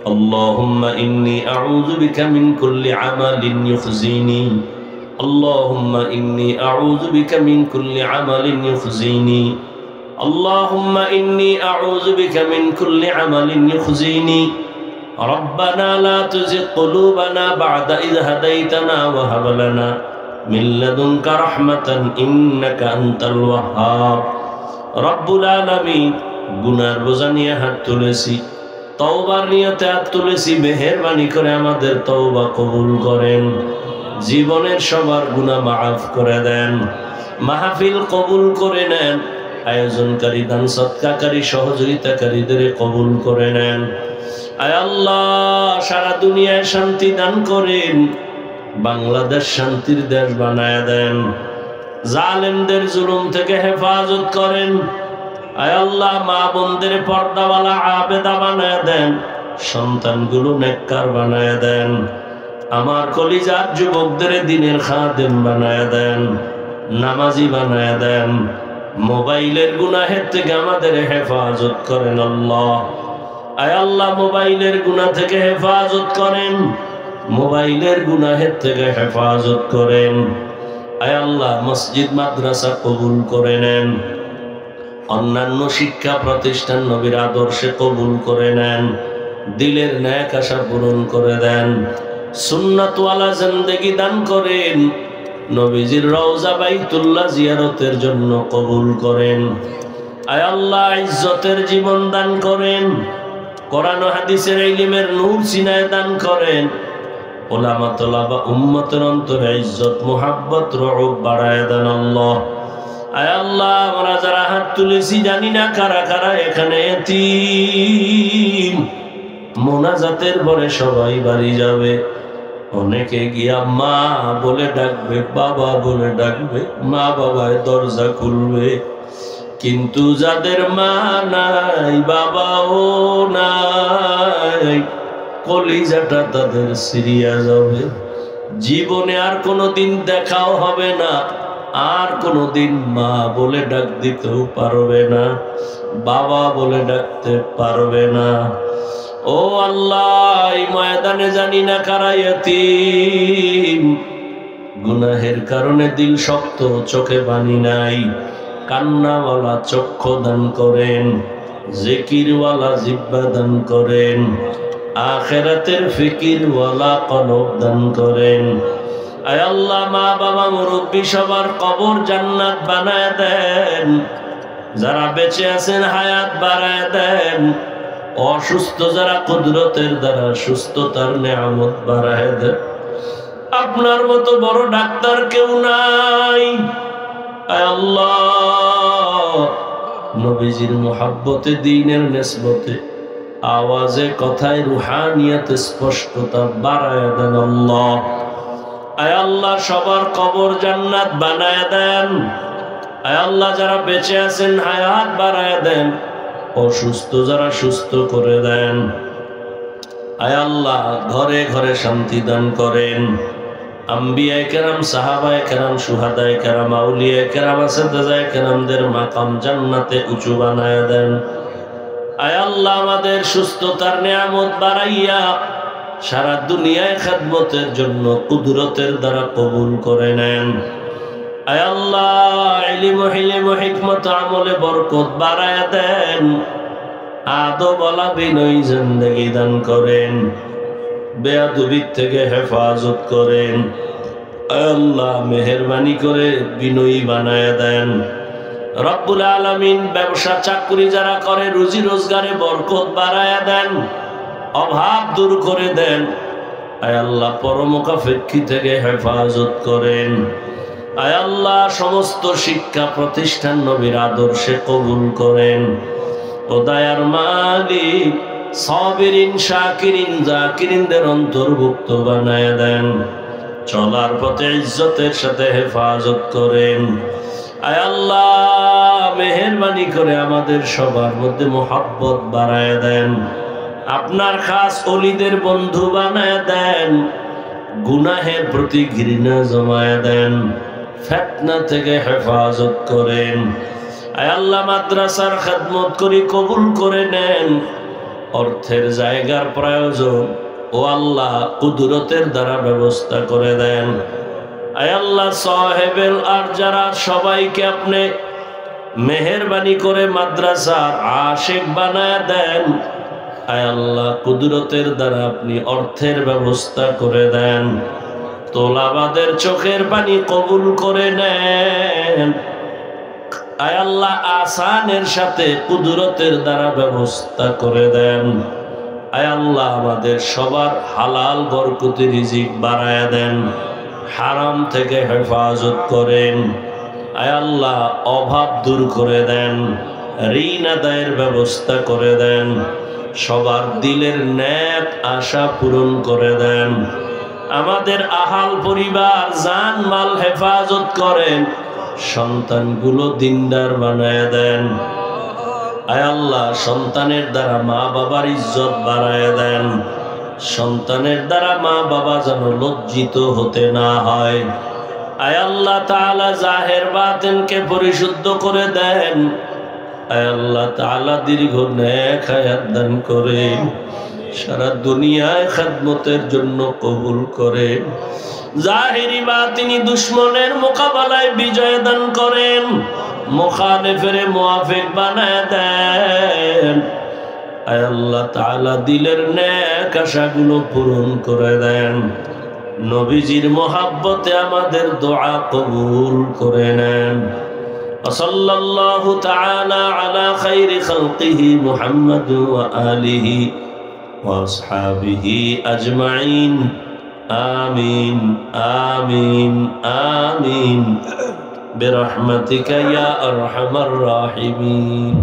اللهم إني أعوذ بك من كل عمل يخزيني. اللهم إني أعوذ بك من كل عمل يخزيني. اللهم إني أعوذ بك من كل عمل يخزيني. ربنا لا تزغ قلوبنا بعد إذ هديتنا وهب لنا من لدنك رحمة إنك أنت الوهاب. রব্বুল আলামিন, গুনার বোঝা নিয়ে হাত তুলেছি, তওবার নিয়তে হাত তুলেছি, মেহেরবানি করে আমাদের তওবা কবুল করেন। জীবনের সবার গুনাহ মাফ করে দেন। মাহফিল কবুল করে নেন। আয়োজনকারী, দান সদকাকারী, সহযোগিতাকারীদের কবুল করে নেন। আয় আল্লাহ, সারা দুনিয়ায় শান্তি দান করেন। বাংলাদেশ শান্তির দেশ বানায় দেন। জালেমদের জুলুম থেকে হেফাজত করেন। আয় আল্লাহ, মা বোনদের পর্দাওয়ালা আবেদা বানায় দেন। সন্তানগুলো নেককার বানায় দেন। আমার কলিজার যুবকদের দ্বীনের খাদেম বানায় দেন, নামাজি বানায় দেন। মোবাইলের গুনাহের থেকে আমাদের হেফাজত করেন আল্লাহ। আয় আল্লাহ, মোবাইলের গুনাহ থেকে হেফাজত করেন। মোবাইলের গুনাহের থেকে হেফাজত করেন। আয় আল্লাহ, মসজিদ মাদ্রাসা কবুল করে নেন। অন্যান্য শিক্ষা প্রতিষ্ঠান নবীর আদর্শে কবুল করে নেন। দিলের ন্যাক আশা পূরণ করে দেন। সুন্নাতওয়ালা জিন্দেগি দান করেন। নবীজির রওজা বাইতুল্লাহ জিয়ারতের জন্য কবুল করেন। আয় আল্লাহ, ইজ্জতের জীবন দান করেন। কোরআন ও হাদিসের ইলমের নূর সিনায় দান করেন। উলামা তোলাবা উম্মতের অন্তরে ইজ্জত, মুহাব্বত, রউফ বাড়ায় দেন আল্লাহ। আয় আল্লাহ, আমরা যারা হাত তুলেছি জানি না কারা কারা এখানে এতিম। মোনাজাতের পরে সবাই বাড়ি যাবে। অনেকে গিয়া মা বলে ডাকবে, বাবা বলে ডাকবে, মা বাবায় দরজা খুলবে। কিন্তু যাদের মা নাই, বাবাও নাই, কলিজাটা তাদের সিরিয়া যাবে। জীবনে আর কোনোদিন দেখাও হবে না। আর কোনোদিন মা বলে ডাক দিতেও পারবে না, বাবা বলে ডাকতে পারবে না। ও আল্লাহ, এই ময়দানে জানি না কারা ইয়তীম। গুনাহের কারণে দিল শক্ত, চোখে পানি নাই। কান্নাওয়ালা চক্ষু দান করেন। জিকিরওয়ালা জিহ্বা দান করেন। আখিরাতের ফিকিরওয়ালা কলব দান করেন। আয় আল্লাহ, মা বাবা মুরব্বী সবার কবর জান্নাত বানায় দেন। যারা বেঁচে আছেন হায়াত বাড়ায় দেন। অসুস্থ যারা কুদরতের দ্বারা সুস্থতার নেয়ামত বাড়ায় দেন। আপনার মতো বড় ডাক্তার কেউ নাই। আয় আল্লাহ, নবীজির মুহাব্বতে, দ্বীনের নিসবতে, আওয়াজে, কথায়, রুহানিয়াতে স্পষ্টতা বাড়ায় দেন আল্লাহ। আয় আল্লাহ, সবার কবর জান্নাত বানায় দেন। আয় আল্লাহ, যারা বেঁচে আছেন হায়াত বাড়ায় দেন। অসুস্থ যারা সুস্থ করে দেন। আয় আল্লাহ, ঘরে ঘরে শান্তি দান করেন। আম্বিয়ায়ে কেরাম, সাহাবায়ে কেরাম, শুহাদায়ে কেরাম, আউলিয়ায়ে কেরাম, আসাদায়ে কেরামদের মাকাম জান্নাতে উঁচু বানায় দেন। আয় আল্লাহ, আমাদের সুস্থতার নিয়ামত বাড়াইয়া সারা দুনিয়ায় খেদমতের জন্য কুদরতের দ্বারা কবুল করে নেন। আয় আল্লাহ ইলম হিলম হিকমত আমলে বরকত বাড়ায়া দেন, আদব ওয়ালা বিনয়ী জিন্দেগি দান করেন, বেয়াদবির থেকে হেফাজত করেন। আয় আল্লাহ মেহেরবানি করে বিনয়ী বানায়া দেন। রব্বুল আলামিন ব্যবসা চাকরি যারা করে রুজি রোজগারে বরকত বাড়ায়া দেন, অভাব দূর করে দেন। আয় আল্লাহ পরমুখাপেক্ষী থেকে হেফাজত করেন। আয় আল্লাহ সমস্ত শিক্ষা প্রতিষ্ঠান নবীর আদর্শে কবুল করেন। ও দয়ার মালিক সাবিরিন শাকিরিন জাকিরিনদের অন্তর্ভুক্ত বানায় দেন। চলার পথে ইজ্জতের সাথে হেফাজত করেন। আয় আল্লাহ মেহেরবানি করে আমাদের সবার মধ্যে মোহাব্বত বাড়ায় দেন। আপনার খাস ওলিদের বন্ধু বানায় দেন। গুনাহের প্রতি ঘৃণা জমায় দেন। ফিতনা থেকে হেফাজত করেন। আয় আল্লাহ মাদ্রাসার খেদমত করি কবুল করে নেন। অর্থের জায়গার প্রয়োজন ও আল্লাহ কুদরতের দ্বারা ব্যবস্থা করে দেন। আয় আল্লাহ সাহেবেল আর যারা সবাইকে আপনি মেহেরবানি করে মাদ্রাসার আশিক বানায় দেন। আয় আল্লাহ কুদরতের দ্বারা আপনি অর্থের ব্যবস্থা করে দেন। তোলাবাদের চোখের পানি কবুল করে নেন। আয় আল্লাহ আসানের সাথে কুদরতের দ্বারা ব্যবস্থা করে দেন। আয় আল্লাহ আমাদের সবার হালাল বরকতি রিজিক বাড়ায়া দেন। হারাম থেকে হেফাজত করেন। আয় আল্লাহ অভাব দূর করে দেন। ঋণ আদায়ের ব্যবস্থা করে দেন। সবার দিলের ন্যাক আশা পূরণ করে দেন। আমাদের আহাল পরিবার জান মাল হেফাজত করেন। সন্তানগুলো দিনদার বানায় দেন। আয় আল্লাহ সন্তানের দ্বারা মা বাবার ইজ্জত বাড়ায় দেন। সন্তানের দ্বারা মা বাবা যেন লজ্জিত হতে না হয়। আয় আল্লাহ তাআলা জাহের বাতিনকে পরিশুদ্ধ করে দেন। আয় আল্লাহ তাআলা দীর্ঘ নেক হায়াত দান করেন। সারা দুনিয়ায় খেদমতের জন্য কবুল করেন। জাহেরি বাতিনি দুশ্মনের মোকাবেলায় বিজয় দান করেন। মুখালিফের মুআফিক বানায় দেন। আয় আল্লাহ তাআলা দিলের নেক আশাগুলো পূরণ করে দেন। নবীজির মোহাব্বতে আমাদের দোয়া কবুল করে নেন। সাল্লাল্লাহু তাআলা আলা খাইরি খালকিহি মুহাম্মাদ ওয়া আলিহি ওয়া আসহাবিহি আজমাইন। আমিন আমিন আমিন বিরহমাতিকা ইয়া আরহামার রাহিমিন।